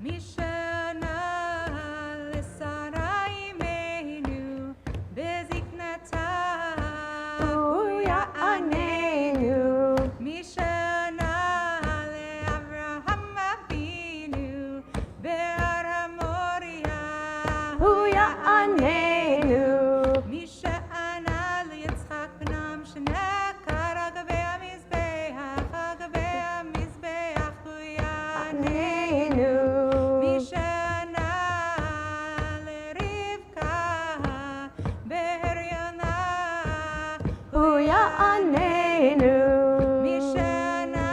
Speaker 2: Mishana l'Sarai Meinu beziknata
Speaker 1: Uya'anenu.
Speaker 2: Mishana le'Avraham Avinu be'ar HaMoriah
Speaker 1: Uya'anenu.
Speaker 2: Mishana le'Yitzchak b'nam shenekar agavei hamizbeach Uya'anenu Mishana le'Rivka be'Heriona
Speaker 1: Uya'anenu.
Speaker 2: Mishana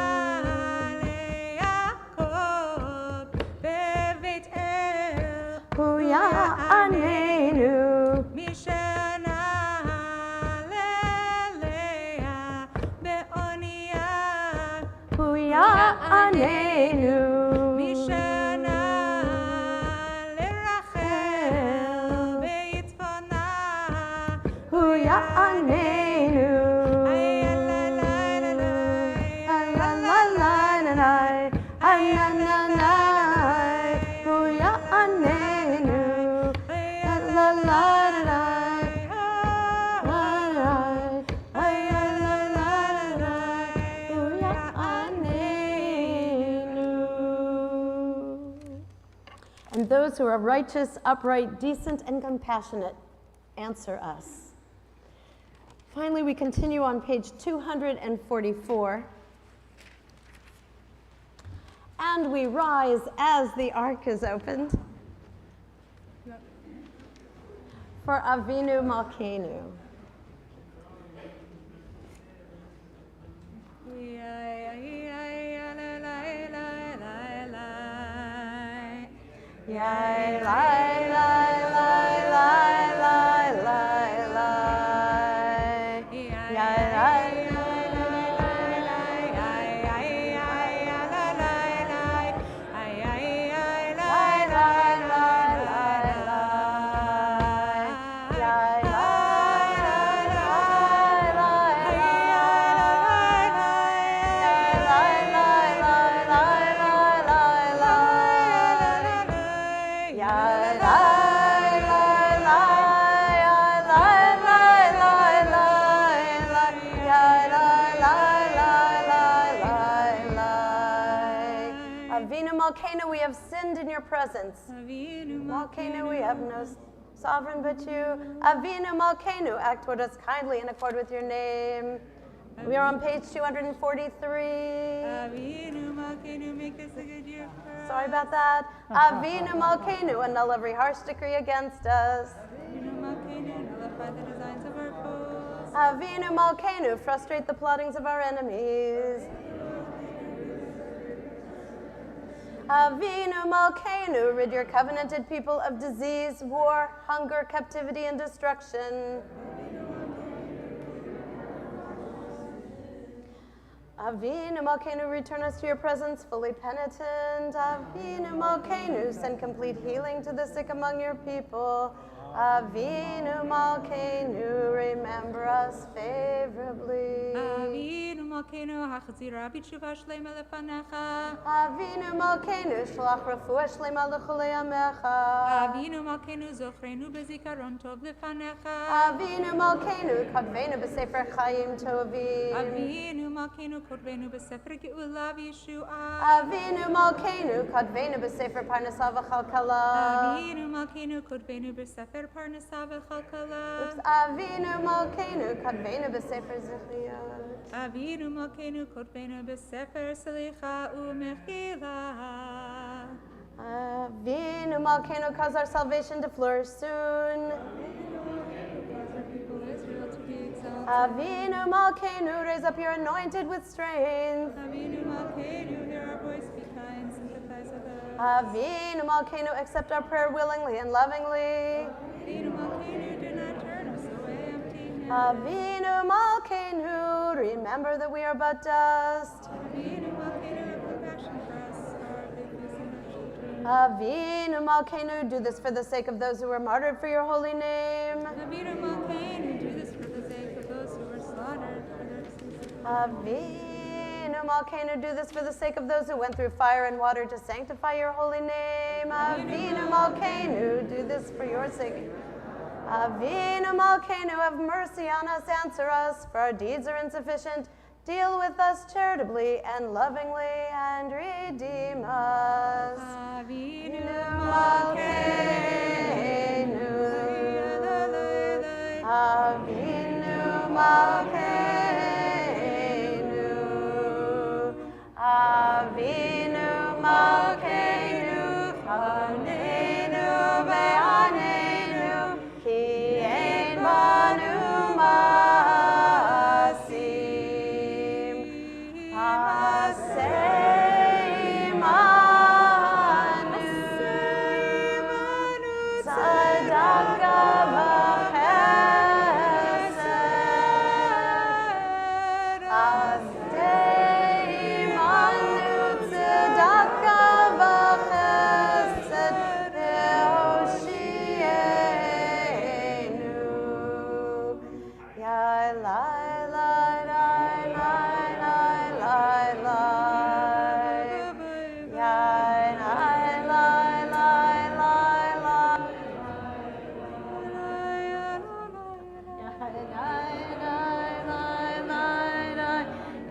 Speaker 2: le'Yaakov be'Beit El
Speaker 1: Uya'anenu.
Speaker 2: Mishana le'Leah be'Oniah
Speaker 1: Uya'anenu.
Speaker 2: Mishana le'Rachel be'Yitzvona
Speaker 1: Uya'anenu. Ay-la-la-la-la-la. Ay-la-la-la. Uya'anenu. La-la-la-la-la. Ay-la-la-la-la. Uya'anenu. And those who are righteous, upright, decent, and compassionate, answer us. Finally, we continue on page 244. And we rise as the ark is opened for Avinu Malkeinu. Yai, lai, lai, lai, lai, lai, lai, lai. Avinu Malkeinu, we have sinned in your presence.
Speaker 2: Avinu
Speaker 1: Malkeinu, we have no sovereign but you. Avinu Malkeinu, act toward us kindly in accord with your name. We are on page 243.
Speaker 2: Avinu Malkeinu, make this a good year for us.
Speaker 1: Sorry about that. Avinu Malkeinu, annul every harsh decree against us.
Speaker 2: Avinu Malkeinu, nullify the designs of our foes.
Speaker 1: Avinu Malkeinu, frustrate the plottings of our enemies. Avinu Malkeinu, rid your covenanted people of disease, war, hunger, captivity, and destruction. Avinu Malkeinu, return us to your presence fully penitent. Avinu Malkeinu, send complete healing to the sick among your people. Avinu Malkeinu, remember us favorably.
Speaker 2: Avinu Malkeinu, hachzira b'tshuva shlema lefanecha.
Speaker 1: Avinu Malkeinu, shlach refuah shlema l'chulei amecha.
Speaker 2: Avinu Malkeinu, zochrenu b'zikaron tov lefanecha.
Speaker 1: Avinu Malkeinu, kadvenu b'sefer chayim tovim.
Speaker 2: Avinu Malkeinu, kodvenu b'sefer geula v'yeshua.
Speaker 1: Avinu Malkeinu, kadvenu b'sefer parnasa v'chalkala.
Speaker 2: Avinu Malkeinu, kodvenu b'sefer parnasa v'chalkala.
Speaker 1: Avinu Malkeinu, kadvenu b'sefer zichriyot.
Speaker 2: Avinu Malkeinu, kodvenu b'sefer selicha u'mechila.
Speaker 1: Avinu Malkeinu, cause our salvation to flourish soon.
Speaker 2: People of Israel to be exalted.
Speaker 1: Avinu Malkeinu, raise up your anointed with strength.
Speaker 2: Avinu Malkeinu, hear our voice, be kind, sympathize with us.
Speaker 1: Avinu Malkeinu, accept our prayer willingly and lovingly.
Speaker 2: Avinu Malkeinu, do not turn us away empty-handed.
Speaker 1: Avinu Malkeinu, remember that we are but dust.
Speaker 2: Avinu Malkeinu, have compassion for us, our weakness and our children.
Speaker 1: Avinu Malkeinu, do this for the sake of those who were martyred for your holy name.
Speaker 2: Avinu Malkeinu, do this for the sake of those who were slaughtered for their sins.
Speaker 1: Avinu Malkeinu, do this for the sake of those who went through fire and water to sanctify your holy name. Avinu Malkeinu, do this for your sake. Avinu Malkeinu, have mercy on us, answer us, for our deeds are insufficient. Deal with us charitably and lovingly, and redeem us.
Speaker 2: Avinu
Speaker 1: Malkeinu, Avinu Malkeinu, Avinu Malkeinu, Hanenu ve'anenu, ki ein banu masim, asei manu, tzedakah v'chesed, asei manu, tzedakah v'chesed, ve'hoshienu. Yai lai lai lai lai lai lai lai. Yai lai lai lai lai lai. Yai lai lai lai lai lai.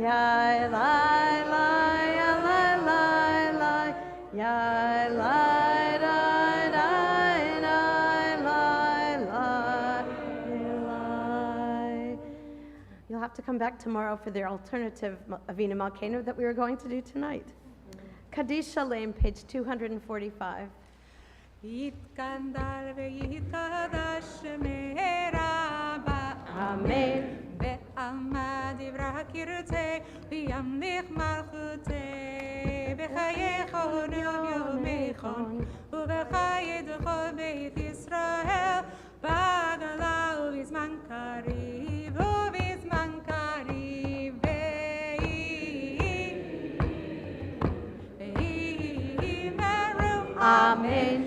Speaker 1: Yai lai lai lai lai lai. Yai lai lai lai lai lai. You'll have to come back tomorrow for the alternative Avinu Malkeinu that we were going to do tonight. Kaddish Shalem, page 245.
Speaker 2: Yitkandal ve'yitkadash me'eraba.
Speaker 1: Amen.
Speaker 2: Ve'alma divra kirte ve'yamlich malchute ve'chayechon yom yomechon uve'chayeduchol beit Yisrael ba'gala u'bizman kariv u'bizman kariv ve'i meru
Speaker 1: Amen.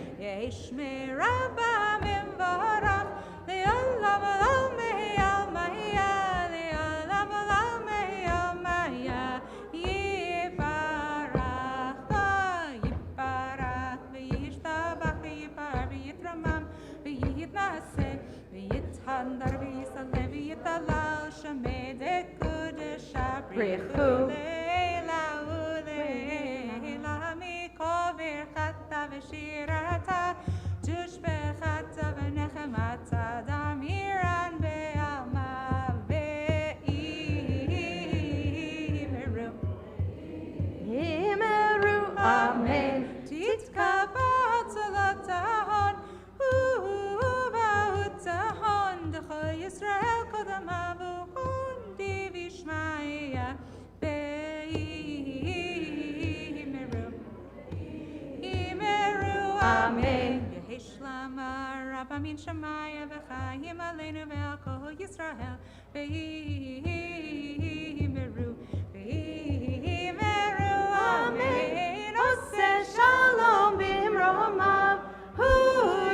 Speaker 2: ישמר רבה מבורך לעולם עולמי עלמיה לעולם עולמי עלמיה יפרח ויפרח וישתבח ויפאר ויתרומם ויתנשא ויתהדר וישתלם ויתהלל שמי דקודשה בריחו לעילא ולעילא
Speaker 1: Amen.
Speaker 2: תתקבל צלתהון ובהוצאון דכל ישראל קודם אבוהון דיבי שמעיה באימרו
Speaker 1: Amen.
Speaker 2: יהי שלמה רבה מן שמיה וחיים עלינו ועל כל ישראל באימרו
Speaker 1: Amen. Ose shalom bimromav, hu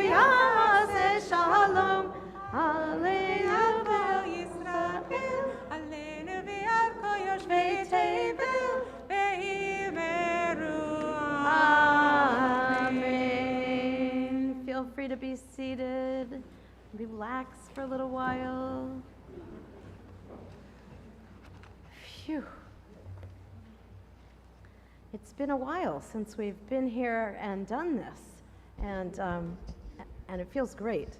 Speaker 1: yase shalom. Aleinu
Speaker 2: Kol Yisrael, Aleinu v'al kol yoshvei tevel, ve'imeru.
Speaker 1: Amen. Feel free to be seated. Relax for a little while. Phew. It's been a while since we've been here and done this, and it feels great.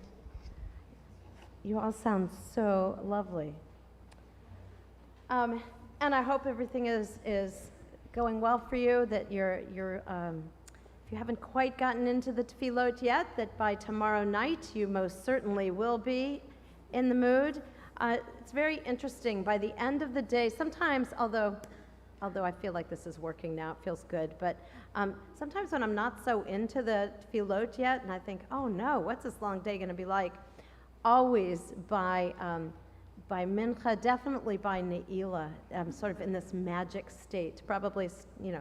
Speaker 1: You all sound so lovely. And I hope everything is going well for you, that you're if you haven't quite gotten into the tefillot yet, that by tomorrow night you most certainly will be in the mood. It's very interesting. By the end of the day, sometimes, although I feel like this is working now, it feels good, but sometimes when I'm not so into the tefillot yet, and I think, oh no, what's this long day going to be like? Always by mincha, definitely by ne'ilah, I'm sort of in this magic state, probably,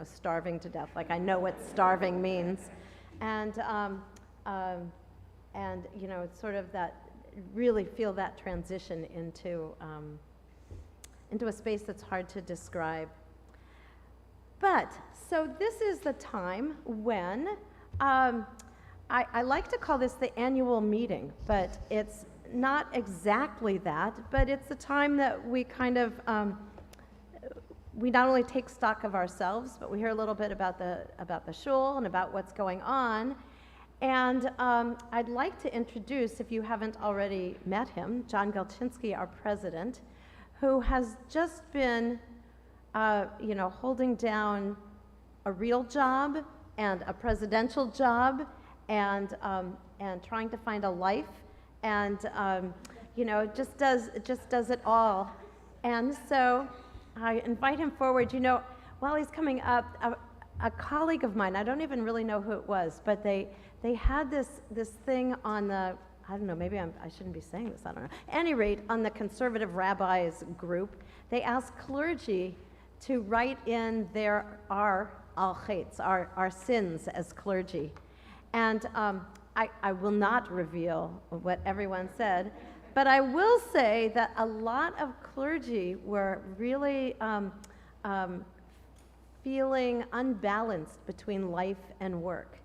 Speaker 1: starving to death, like I know what starving means. And it's sort of that, really feel that transition into a space that's hard to describe. But, so this is the time when, I like to call this the annual meeting, but it's not exactly that, but it's the time that we kind of, we not only take stock of ourselves, but we hear a little bit about the shul and about what's going on. And I'd like to introduce, if you haven't already met him, John Galchinsky, our president, who has just been holding down a real job and a presidential job and trying to find a life and just does it all. And so I invite him forward. While he's coming up, a colleague of mine, I don't even really know who it was, but they had this thing on the, I don't know, maybe I shouldn't be saying this, I don't know. At any rate, on the conservative rabbis group, they asked clergy to write in our al-chaitz, our sins as clergy. And I will not reveal what everyone said, but I will say that a lot of clergy were really feeling unbalanced between life and work.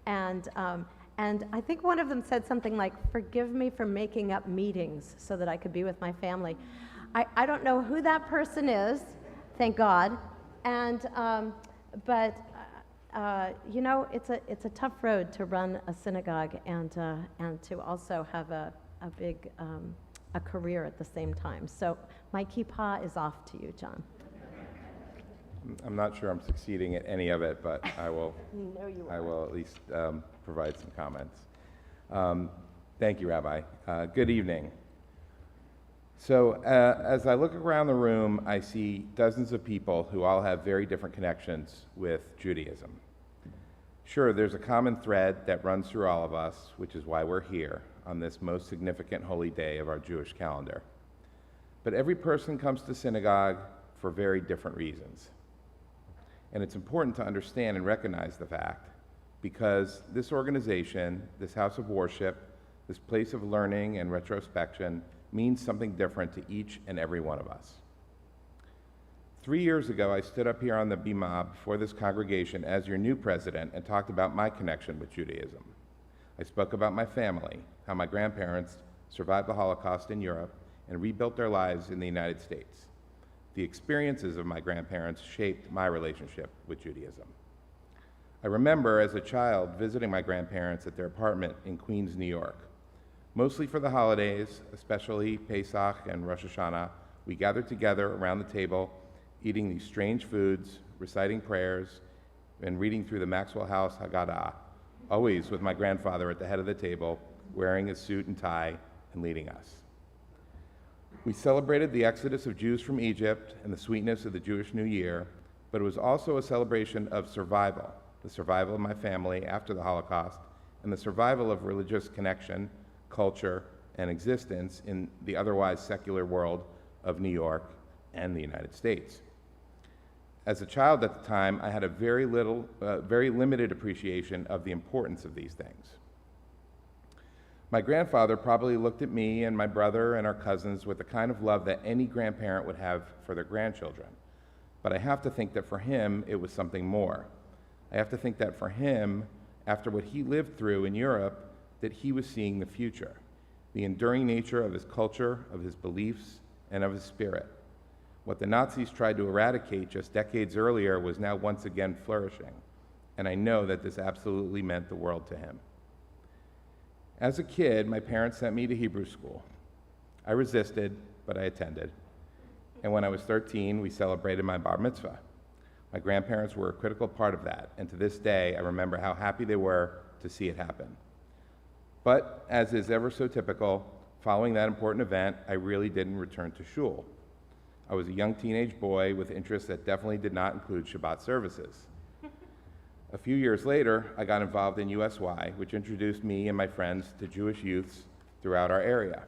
Speaker 1: And I think one of them said something like, "Forgive me for making up meetings so that I could be with my family." I don't know who that person is, thank God. And it's a tough road to run a synagogue and to also have a big a career at the same time. So my kippah is off to you, John.
Speaker 4: I'm not sure I'm succeeding at any of it, but I will.
Speaker 1: No, you
Speaker 4: I
Speaker 1: are.
Speaker 4: will at least provide some comments. Thank you, Rabbi. Good evening. So as I look around the room, I see dozens of people who all have very different connections with Judaism. Sure, there's a common thread that runs through all of us, which is why we're here on this most significant holy day of our Jewish calendar. But every person comes to synagogue for very different reasons. And it's important to understand and recognize the fact, because this organization, this house of worship, this place of learning and retrospection means something different to each and every one of us. 3 years ago, I stood up here on the bima before this congregation as your new president and talked about my connection with Judaism. I spoke about my family, how my grandparents survived the Holocaust in Europe and rebuilt their lives in the United States. The experiences of my grandparents shaped my relationship with Judaism. I remember as a child visiting my grandparents at their apartment in Queens, New York. Mostly for the holidays, especially Pesach and Rosh Hashanah, we gathered together around the table, eating these strange foods, reciting prayers, and reading through the Maxwell House Haggadah, always with my grandfather at the head of the table, wearing his suit and tie and leading us. We celebrated the exodus of Jews from Egypt and the sweetness of the Jewish New Year, but it was also a celebration of survival, the survival of my family after the Holocaust, and the survival of religious connection, culture, and existence in the otherwise secular world of New York and the United States. As a child at the time, I had a very limited appreciation of the importance of these things. My grandfather probably looked at me and my brother and our cousins with the kind of love that any grandparent would have for their grandchildren. But I have to think that for him, it was something more. I have to think that for him, after what he lived through in Europe, that he was seeing the future, the enduring nature of his culture, of his beliefs, and of his spirit. What the Nazis tried to eradicate just decades earlier was now once again flourishing, and I know that this absolutely meant the world to him. As a kid, my parents sent me to Hebrew school. I resisted, but I attended. And when I was 13, we celebrated my bar mitzvah. My grandparents were a critical part of that, and to this day, I remember how happy they were to see it happen. But, as is ever so typical, following that important event, I really didn't return to shul. I was a young teenage boy with interests that definitely did not include Shabbat services. A few years later, I got involved in USY, which introduced me and my friends to Jewish youths throughout our area.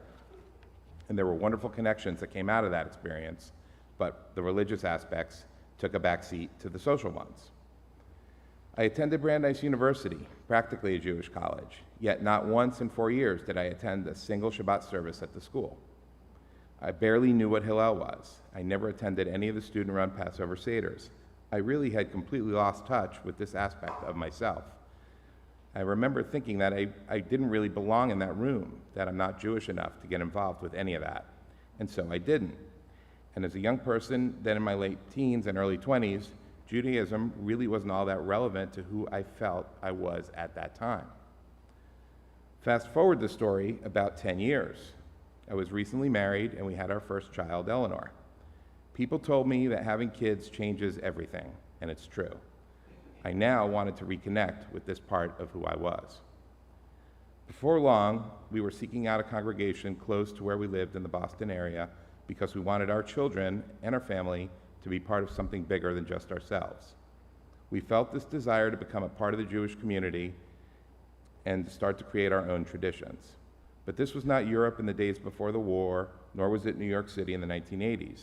Speaker 4: And there were wonderful connections that came out of that experience, but the religious aspects took a backseat to the social ones. I attended Brandeis University, practically a Jewish college, yet not once in 4 years did I attend a single Shabbat service at the school. I barely knew what Hillel was. I never attended any of the student-run Passover Seders. I really had completely lost touch with this aspect of myself. I remember thinking that I didn't really belong in that room, that I'm not Jewish enough to get involved with any of that, and so I didn't. And as a young person, then in my late teens and early 20s, Judaism really wasn't all that relevant to who I felt I was at that time. Fast forward the story about 10 years. I was recently married and we had our first child, Eleanor. People told me that having kids changes everything, and it's true. I now wanted to reconnect with this part of who I was. Before long, we were seeking out a congregation close to where we lived in the Boston area because we wanted our children and our family to be part of something bigger than just ourselves. We felt this desire to become a part of the Jewish community and start to create our own traditions. But this was not Europe in the days before the war, nor was it New York City in the 1980s.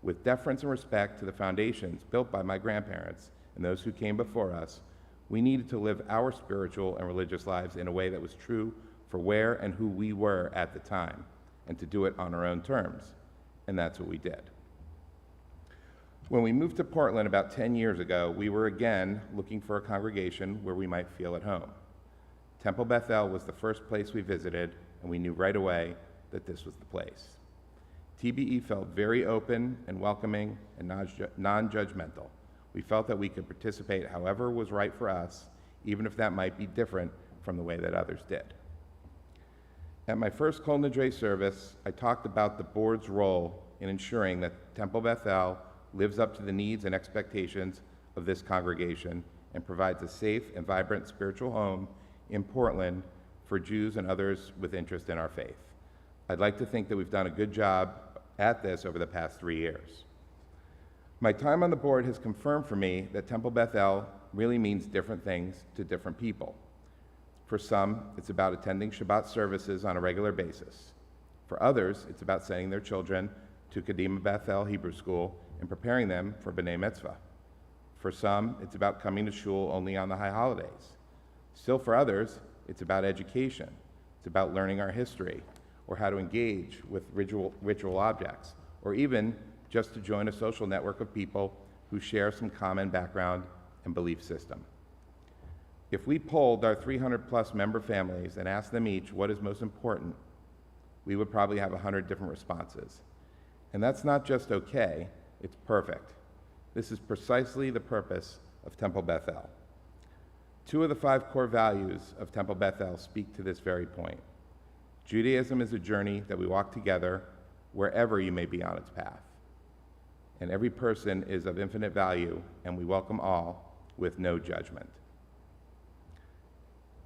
Speaker 4: With deference and respect to the foundations built by my grandparents and those who came before us, we needed to live our spiritual and religious lives in a way that was true for where and who we were at the time, and to do it on our own terms. And that's what we did. When we moved to Portland about 10 years ago, we were again looking for a congregation where we might feel at home. Temple Bethel was the first place we visited, and we knew right away that this was the place. TBE felt very open and welcoming and non-judgmental. We felt that we could participate however was right for us, even if that might be different from the way that others did. At my first Kol Nidrei service, I talked about the board's role in ensuring that Temple Bethel lives up to the needs and expectations of this congregation and provides a safe and vibrant spiritual home in Portland for Jews and others with interest in our faith. I'd like to think that we've done a good job at this over the past 3 years. My time on the board has confirmed for me that Temple Bethel really means different things to different people. For some, it's about attending Shabbat services on a regular basis. For others, it's about sending their children to Kadima Bethel Hebrew School and preparing them for B'nai Mitzvah. For some, it's about coming to shul only on the high holidays. Still for others, it's about education. It's about learning our history, or how to engage with ritual objects, or even just to join a social network of people who share some common background and belief system. If we polled our 300-plus member families and asked them each what is most important, we would probably have 100 different responses. And that's not just okay, it's perfect. This is precisely the purpose of Temple Bethel. 2 of the 5 core values of Temple Bethel speak to this very point. Judaism is a journey that we walk together wherever you may be on its path. And every person is of infinite value, and we welcome all, with no judgment.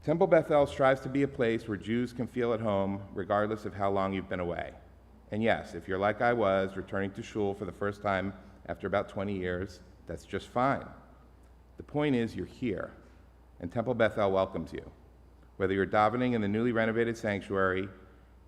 Speaker 4: Temple Bethel strives to be a place where Jews can feel at home regardless of how long you've been away. And yes, if you're like I was, returning to shul for the first time after about 20 years, that's just fine. The point is you're here, and Temple Bethel welcomes you. Whether you're davening in the newly renovated sanctuary,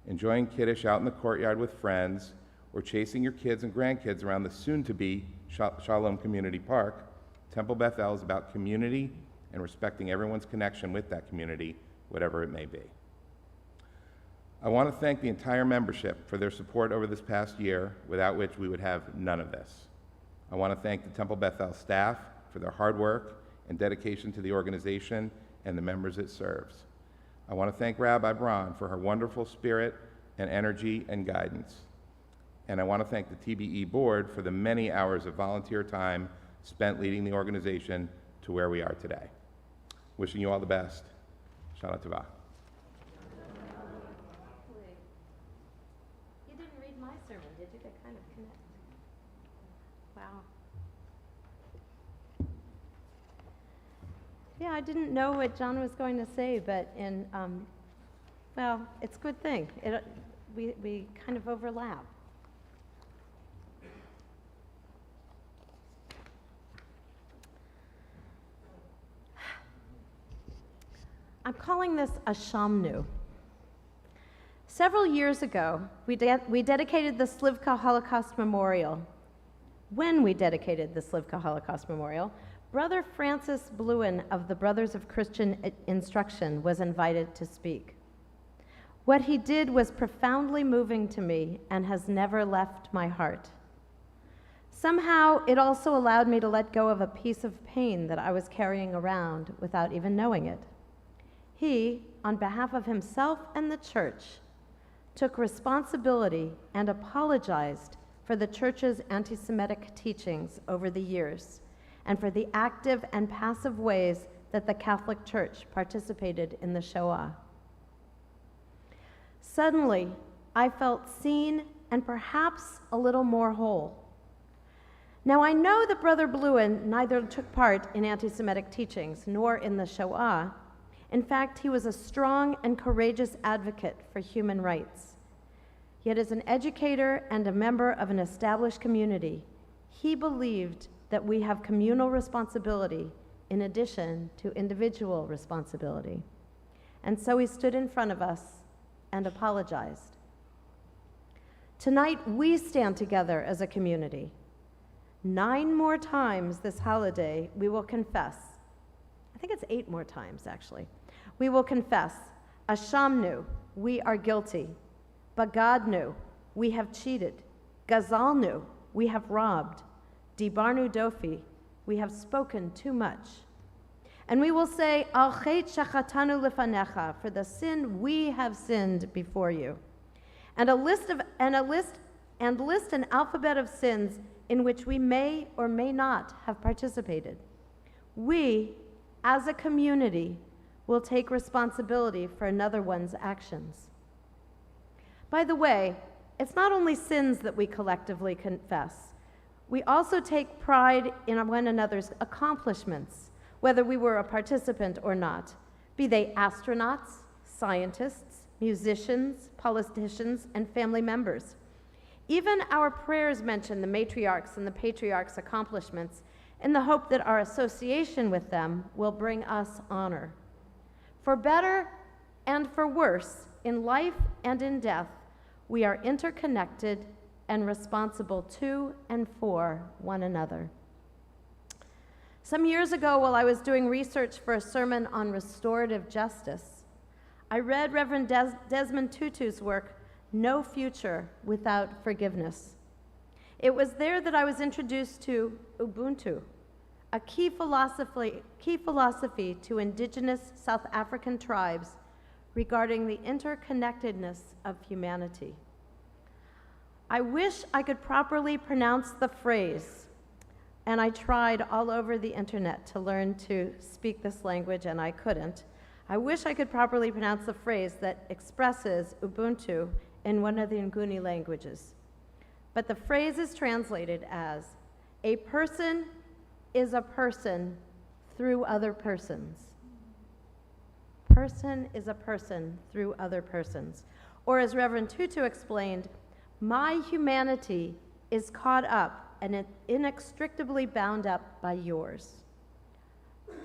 Speaker 4: enjoying Kiddush out in the courtyard with friends, or chasing your kids and grandkids around the soon-to-be Shalom Community Park, Temple Bethel is about community and respecting everyone's connection with that community, whatever it may be. I want to thank the entire membership for their support over this past year, without which we would have none of this. I want to thank the Temple Bethel staff for their hard work and dedication to the organization and the members it serves. I want to thank Rabbi Braun for her wonderful spirit and energy and guidance. And I want to thank the TBE board for the many hours of volunteer time spent leading the organization to where we are today. Wishing you all the best. Shana Tova.
Speaker 1: You didn't read my sermon, did you? They kind of connect. Wow. Yeah, I didn't know what John was going to say, but well, it's a good thing. We kind of overlap. I'm calling this a shamnu. Several years ago, we dedicated the Slivka Holocaust Memorial. When we dedicated the Slivka Holocaust Memorial, Brother Francis Bluen of the Brothers of Christian Instruction was invited to speak. What he did was profoundly moving to me and has never left my heart. Somehow, it also allowed me to let go of a piece of pain that I was carrying around without even knowing it. He, on behalf of himself and the church, took responsibility and apologized for the church's anti-Semitic teachings over the years and for the active and passive ways that the Catholic Church participated in the Shoah. Suddenly, I felt seen and perhaps a little more whole. Now, I know that Brother Bluen neither took part in anti-Semitic teachings nor in the Shoah. In fact, he was a strong and courageous advocate for human rights. Yet as an educator and a member of an established community, he believed that we have communal responsibility in addition to individual responsibility. And so he stood in front of us and apologized. Tonight, we stand together as a community. 9 more times this holiday, we will confess. I think it's 8 more times, actually. We will confess, Ashamnu, we are guilty. Bagadnu, we have cheated. Gazalnu, we have robbed. Dibarnu dofi, we have spoken too much. And we will say, Al chet shachatanu lefanecha, for the sin we have sinned before you. And list an alphabet of sins in which we may or may not have participated. We, as a community, will take responsibility for another one's actions. By the way, it's not only sins that we collectively confess. We also take pride in one another's accomplishments, whether we were a participant or not, be they astronauts, scientists, musicians, politicians, and family members. Even our prayers mention the matriarchs and the patriarchs' accomplishments in the hope that our association with them will bring us honor. For better and for worse, in life and in death, we are interconnected and responsible to and for one another. Some years ago, while I was doing research for a sermon on restorative justice, I read Reverend Desmond Tutu's work, No Future Without Forgiveness. It was there that I was introduced to Ubuntu, a key philosophy to indigenous South African tribes regarding the interconnectedness of humanity. I wish I could properly pronounce the phrase, and I tried all over the internet to learn to speak this language, and I couldn't. I wish I could properly pronounce the phrase that expresses Ubuntu in one of the Nguni languages. But the phrase is translated as, a person is a person through other persons. Person is a person through other persons. Or as Reverend Tutu explained, my humanity is caught up and inextricably bound up by yours.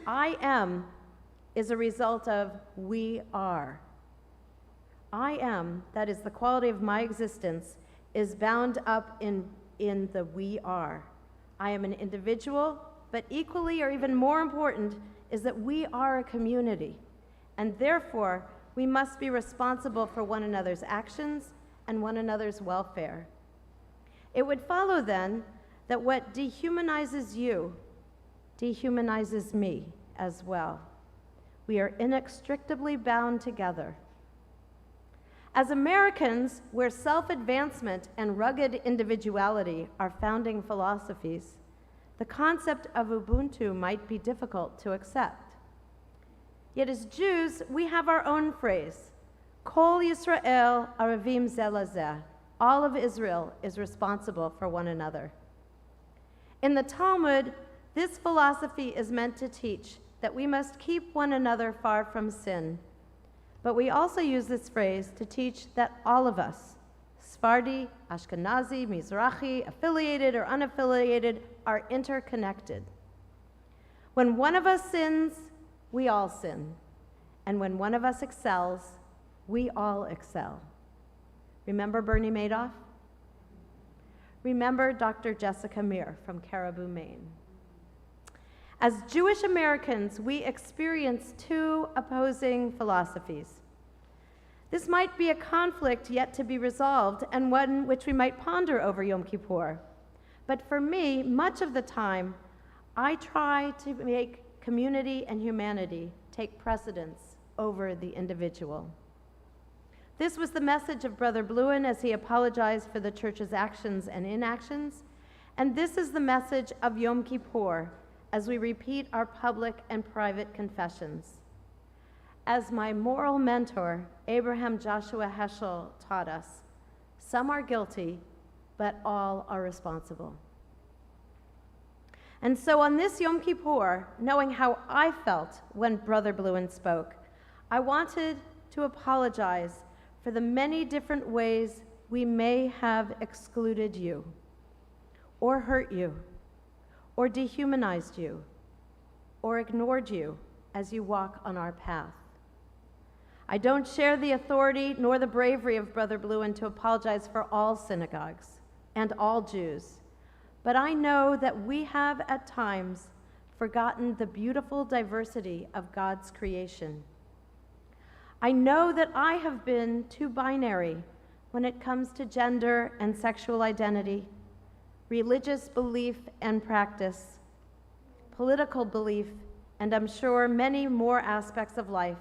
Speaker 1: I am is a result of we are. I am, that is the quality of my existence, is bound up in the we are. I am an individual, but equally or even more important is that we are a community, and therefore we must be responsible for one another's actions and one another's welfare. It would follow then that what dehumanizes you dehumanizes me as well. We are inextricably bound together. As Americans, where self-advancement and rugged individuality are founding philosophies, the concept of Ubuntu might be difficult to accept. Yet as Jews, we have our own phrase, Kol Yisrael Aravim Zeh LaZeh. All of Israel is responsible for one another. In the Talmud, this philosophy is meant to teach that we must keep one another far from sin. But we also use this phrase to teach that all of us, Sephardi, Ashkenazi, Mizrahi, affiliated or unaffiliated, are interconnected. When one of us sins, we all sin. And when one of us excels, we all excel. Remember Bernie Madoff? Remember Dr. Jessica Meir from Caribou, Maine. As Jewish Americans, we experience two opposing philosophies. This might be a conflict yet to be resolved, and one which we might ponder over Yom Kippur. But for me, much of the time, I try to make community and humanity take precedence over the individual. This was the message of Brother Bluen as he apologized for the church's actions and inactions, and this is the message of Yom Kippur as we repeat our public and private confessions. As my moral mentor, Abraham Joshua Heschel, taught us, some are guilty, but all are responsible. And so on this Yom Kippur, knowing how I felt when Brother Bluen spoke, I wanted to apologize for the many different ways we may have excluded you, or hurt you, or dehumanized you, or ignored you as you walk on our path. I don't share the authority nor the bravery of Brother Bluen to apologize for all synagogues and all Jews, but I know that we have at times forgotten the beautiful diversity of God's creation. I know that I have been too binary when it comes to gender and sexual identity, religious belief and practice, political belief, and I'm sure many more aspects of life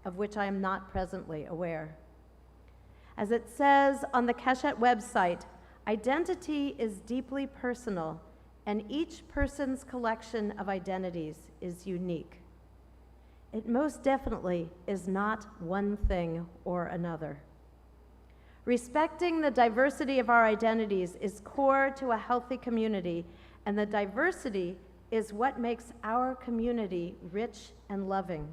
Speaker 1: of which I am not presently aware. As it says on the Keshet website, identity is deeply personal, and each person's collection of identities is unique. It most definitely is not one thing or another. Respecting the diversity of our identities is core to a healthy community, and the diversity is what makes our community rich and loving.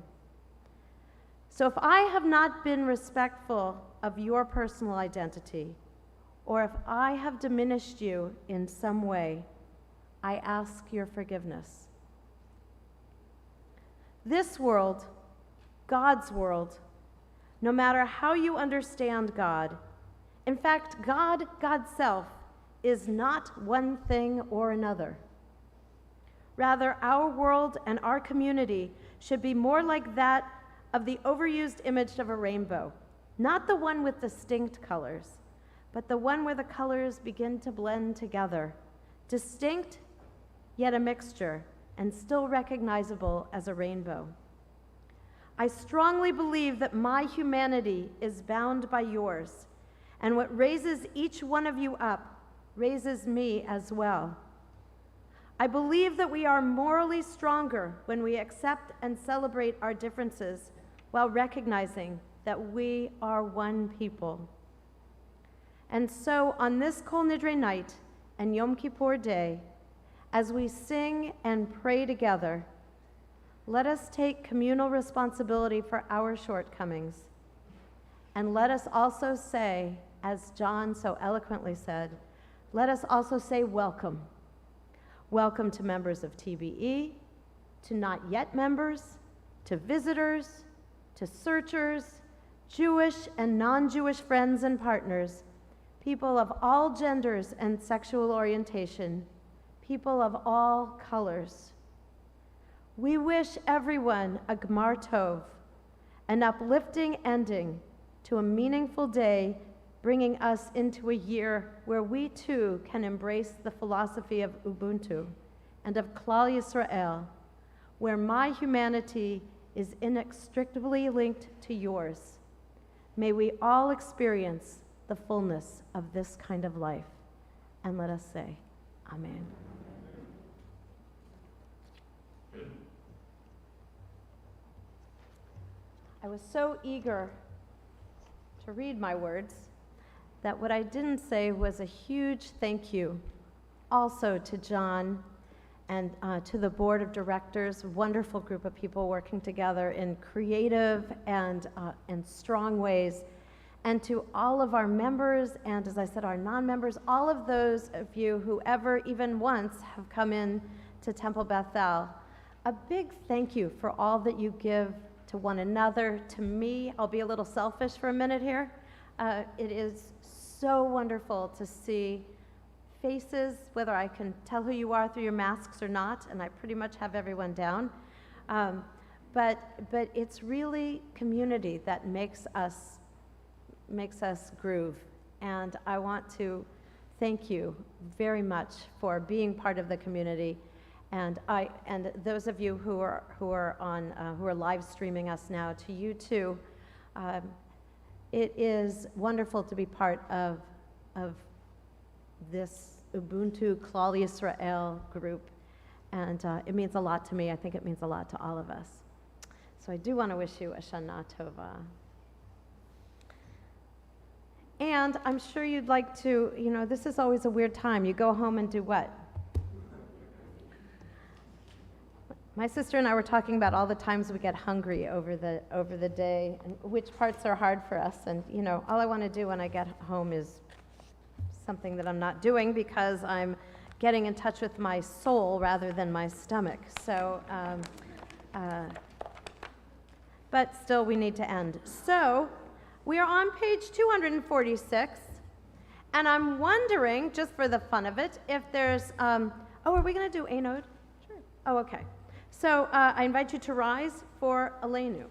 Speaker 1: So if I have not been respectful of your personal identity, or if I have diminished you in some way, I ask your forgiveness. This world, God's world, no matter how you understand God, in fact, God's self, is not one thing or another. Rather, our world and our community should be more like that of the overused image of a rainbow, not the one with distinct colors, but the one where the colors begin to blend together, distinct yet a mixture, and still recognizable as a rainbow. I strongly believe that my humanity is bound by yours, and what raises each one of you up raises me as well. I believe that we are morally stronger when we accept and celebrate our differences while recognizing that we are one people. And so on this Kol Nidrei night and Yom Kippur day, as we sing and pray together, Let us take communal responsibility for our shortcomings. And let us also say, as John so eloquently said, let us also say welcome. Welcome to members of TBE, to not yet members, to visitors, to searchers, Jewish and non-Jewish friends and partners, people of all genders and sexual orientation, people of all colors. We wish everyone a Gmar Tov, an uplifting ending to a meaningful day, bringing us into a year where we too can embrace the philosophy of Ubuntu and of Klal Yisrael, where my humanity is inextricably linked to yours. May we all experience the fullness of this kind of life. And let us say, Amen. I was so eager to read my words that what I didn't say was a huge thank you also to John and to the board of directors, a wonderful group of people working together in creative and strong ways, and to all of our members and, as I said, our non-members, all of those of you who ever, even once, have come in to Temple Bethel. A big thank you for all that you give to one another, to me. I'll be a little selfish for a minute here. It is so wonderful to see faces, whether I can tell who you are through your masks or not, and I pretty much have everyone down. But it's really community that makes us groove. And I want to thank you very much for being part of the community. And those of you who are live streaming us now, to you too. It is wonderful to be part of this Ubuntu Klal Yisrael group, and it means a lot to me. I think it means a lot to all of us. So I do want to wish you a Shana Tova. And I'm sure you'd like to, this is always a weird time. You go home and do what? My sister and I were talking about all the times we get hungry over the day and which parts are hard for us. And, all I want to do when I get home is something that I'm not doing because I'm getting in touch with my soul rather than my stomach. So, but still we need to end. So we are on page 246, and I'm wondering, just for the fun of it, if there's, are we going to do Einod? Sure. Oh, okay. So I invite you to rise for Aleinu.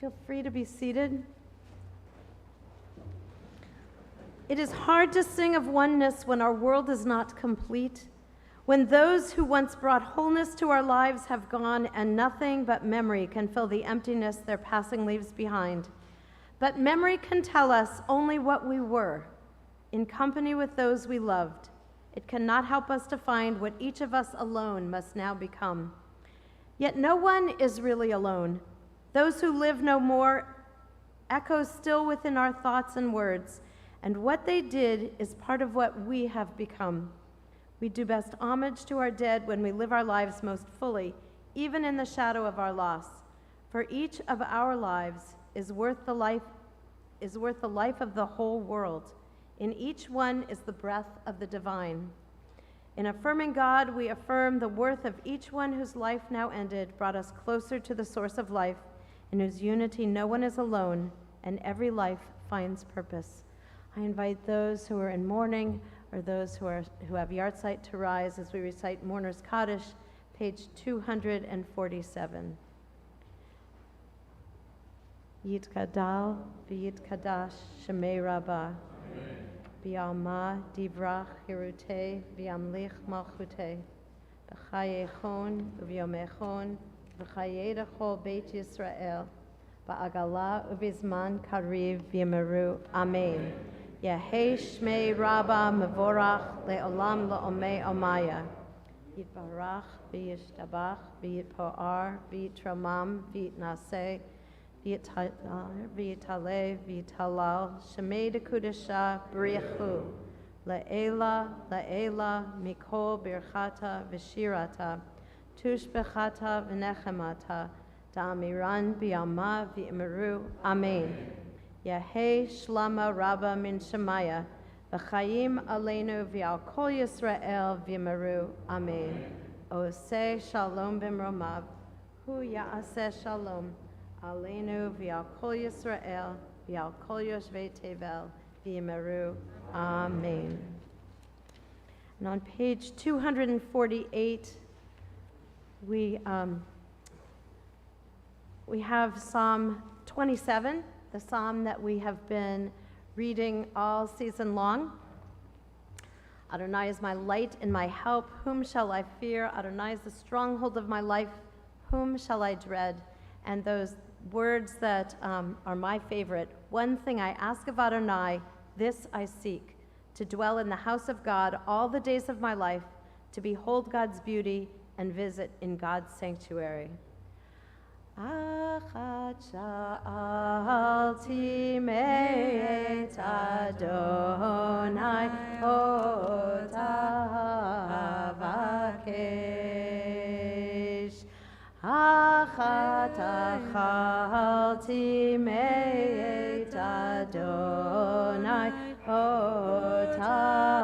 Speaker 1: Feel free to be seated. It is hard to sing of oneness when our world is not complete, when those who once brought wholeness to our lives have gone and nothing but memory can fill the emptiness their passing leaves behind. But memory can tell us only what we were, in company with those we loved. It cannot help us to find what each of us alone must now become. Yet no one is really alone. Those who live no more echo still within our thoughts and words, and what they did is part of what we have become. We do best homage to our dead when we live our lives most fully, even in the shadow of our loss. For each of our lives is worth the life of the whole world. In each one is the breath of the divine. In affirming God, we affirm the worth of each one whose life now ended brought us closer to the source of life, in whose unity no one is alone, and every life finds purpose. I invite those who are in mourning or those who have yahrzeit to rise as we recite Mourner's Kaddish, page 247. Yitkadal v'yitkadash Shemei Rabbah. B'alma divrach hirutei v'yamlich malchutei. B'chayechon u'v'yomechon v'chaye d'chol Beit Yisrael. Ba'agala u'vizman kariv v'yamaru. Amen. Yehei Shmei Rabbah Mevorach le'olam le'omei omaya. Yitbarach v'yishtabach v'yitpo'ar v'yitramam v'yitnaseh v'yitaleh v'yitalal Shemei dekudesha b'richu le'ela le'ela mikol birchata v'shirata tushbechata v'nechemata da'amiran b'yama v'yimaru. Amen. Yehei Shlama Rabba min Shemaya, v'chayim aleinu v'al kol Yisrael v'yimaru. Amen. Oseh shalom b'mromav, hu ya'aseh shalom, aleinu v'al kol Yisrael v'al kol yoshvei tevel v'yimaru. Amen. And on page 248, we have Psalm 27. The psalm that we have been reading all season long. Adonai is my light and my help. Whom shall I fear? Adonai is the stronghold of my life. Whom shall I dread? And those words that are my favorite. One thing I ask of Adonai, this I seek, to dwell in the house of God all the days of my life, to behold God's beauty and visit in God's sanctuary. Achat sha'alti me'et Adonai ota avakesh. Achat achalti me'et Adonai ota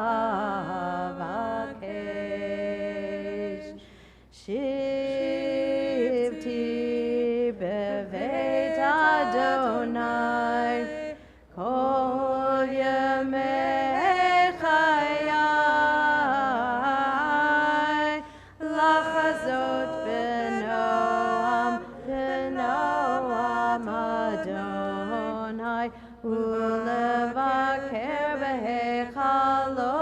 Speaker 1: Adonai ulevaker behechalo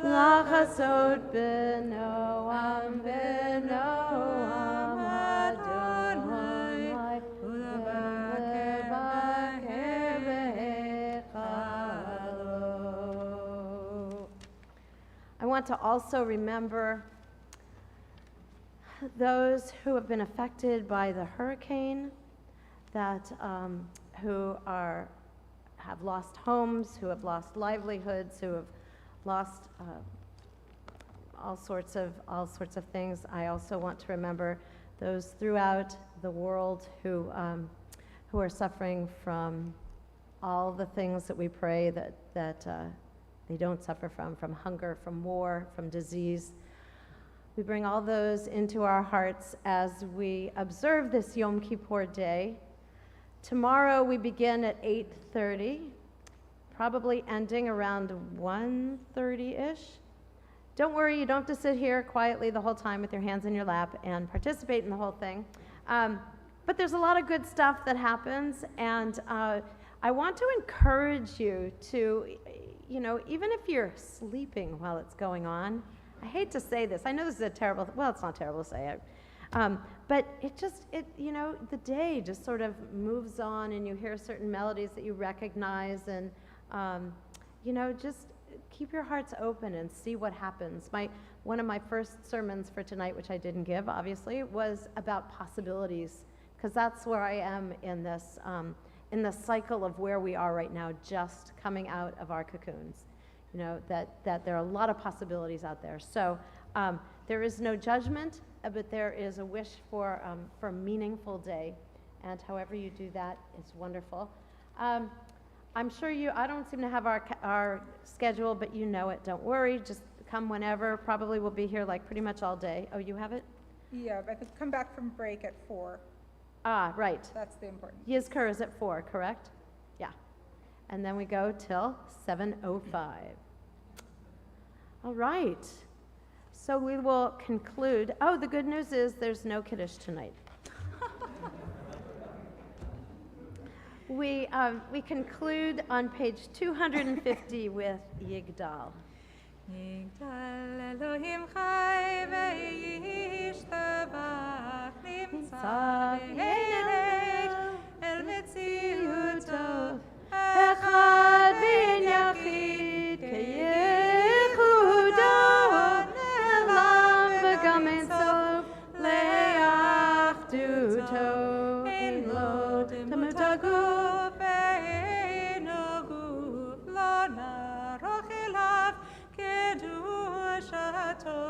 Speaker 1: lachasod b'noam b'noam Adonai ulevaker behechalo. I want to also remember those who have been affected by the hurricane, that who have lost homes, who have lost livelihoods, who have lost all sorts of things. I also want to remember those throughout the world who are suffering from all the things that we pray that they don't suffer from hunger, from war, from disease. We bring all those into our hearts as we observe this Yom Kippur day. Tomorrow we begin at 8:30, probably ending around 1:30-ish. Don't worry, you don't have to sit here quietly the whole time with your hands in your lap and participate in the whole thing. But there's a lot of good stuff that happens, and I want to encourage you to, even if you're sleeping while it's going on, I hate to say this. I know this is a terrible, well, it's not terrible to say it. But the day just sort of moves on, and you hear certain melodies that you recognize, and, just keep your hearts open and see what happens. One of my first sermons for tonight, which I didn't give, obviously, was about possibilities, because that's where I am in this cycle of where we are right now, just coming out of our cocoons. That there are a lot of possibilities out there. So there is no judgment, but there is a wish for a meaningful day. And however you do that is wonderful. I'm sure I don't seem to have our schedule, but you know it. Don't worry. Just come whenever. Probably we'll be here like pretty much all day. Oh, you have it?
Speaker 2: Yeah, I could come back from break at 4.
Speaker 1: Ah, right.
Speaker 2: That's the important.
Speaker 1: Yizkor is at 4, correct? Yeah. And then we go till 7:05. All right. So we will conclude. Oh, the good news is there's no Kiddush tonight. We conclude on page 250 with Yigdal.
Speaker 2: Yigdal Elohim chai ve'yishtabach nimtza be'elech el metziuto echad v'in yachid ke'yechudo ne'lam v'gam ein sof le'achduto ein lo demut haguf ve'eino guf lo naroch elav kedushato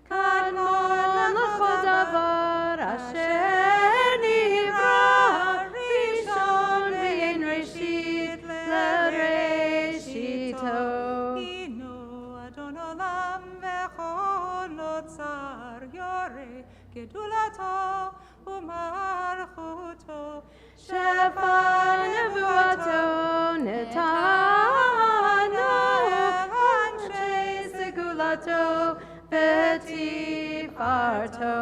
Speaker 2: kadmon lachol davar asher nivra rishon ve'en reshit lereshito ino adon olam v'chol notzar yoreh gedulato u'malchuto shefa nevuato netano anshe segulato v'tifarto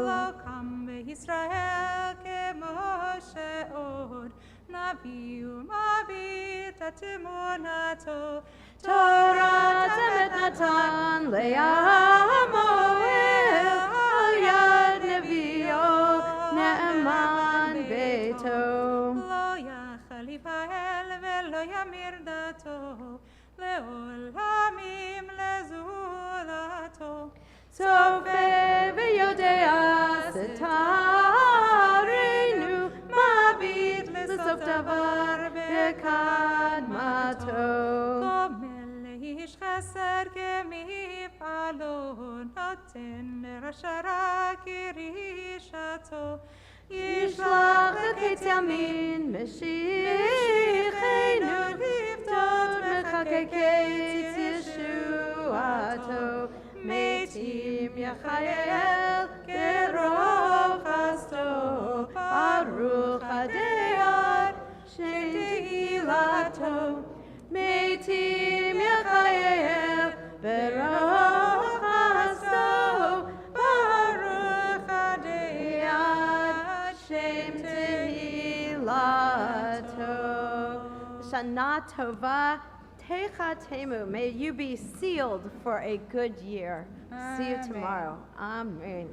Speaker 2: lo kam be'Yisrael ke'Moshe od navi u'mavit atimonato Torah temet natan le'amoel al yad nevio ne'eman beito lo yachal yipael ve'lo yamir dato le'olamim lezulato sofe ve'yodea setarenu mabit lesof davar be'kadmato gomel leish chesed kemifalo noten lerashara kirishato yishlach leketz yamin meshichenu liftot mechakeketz yeshuato metim yachayel kerov chasto baruch hadeyad shehilato metim yachayel berach chasto baruch hadeyad shem tehillah.
Speaker 1: Latov. Shana Tova Techatemu. May you be sealed for a good year. See you
Speaker 2: Amen.
Speaker 1: tomorrow. Amen.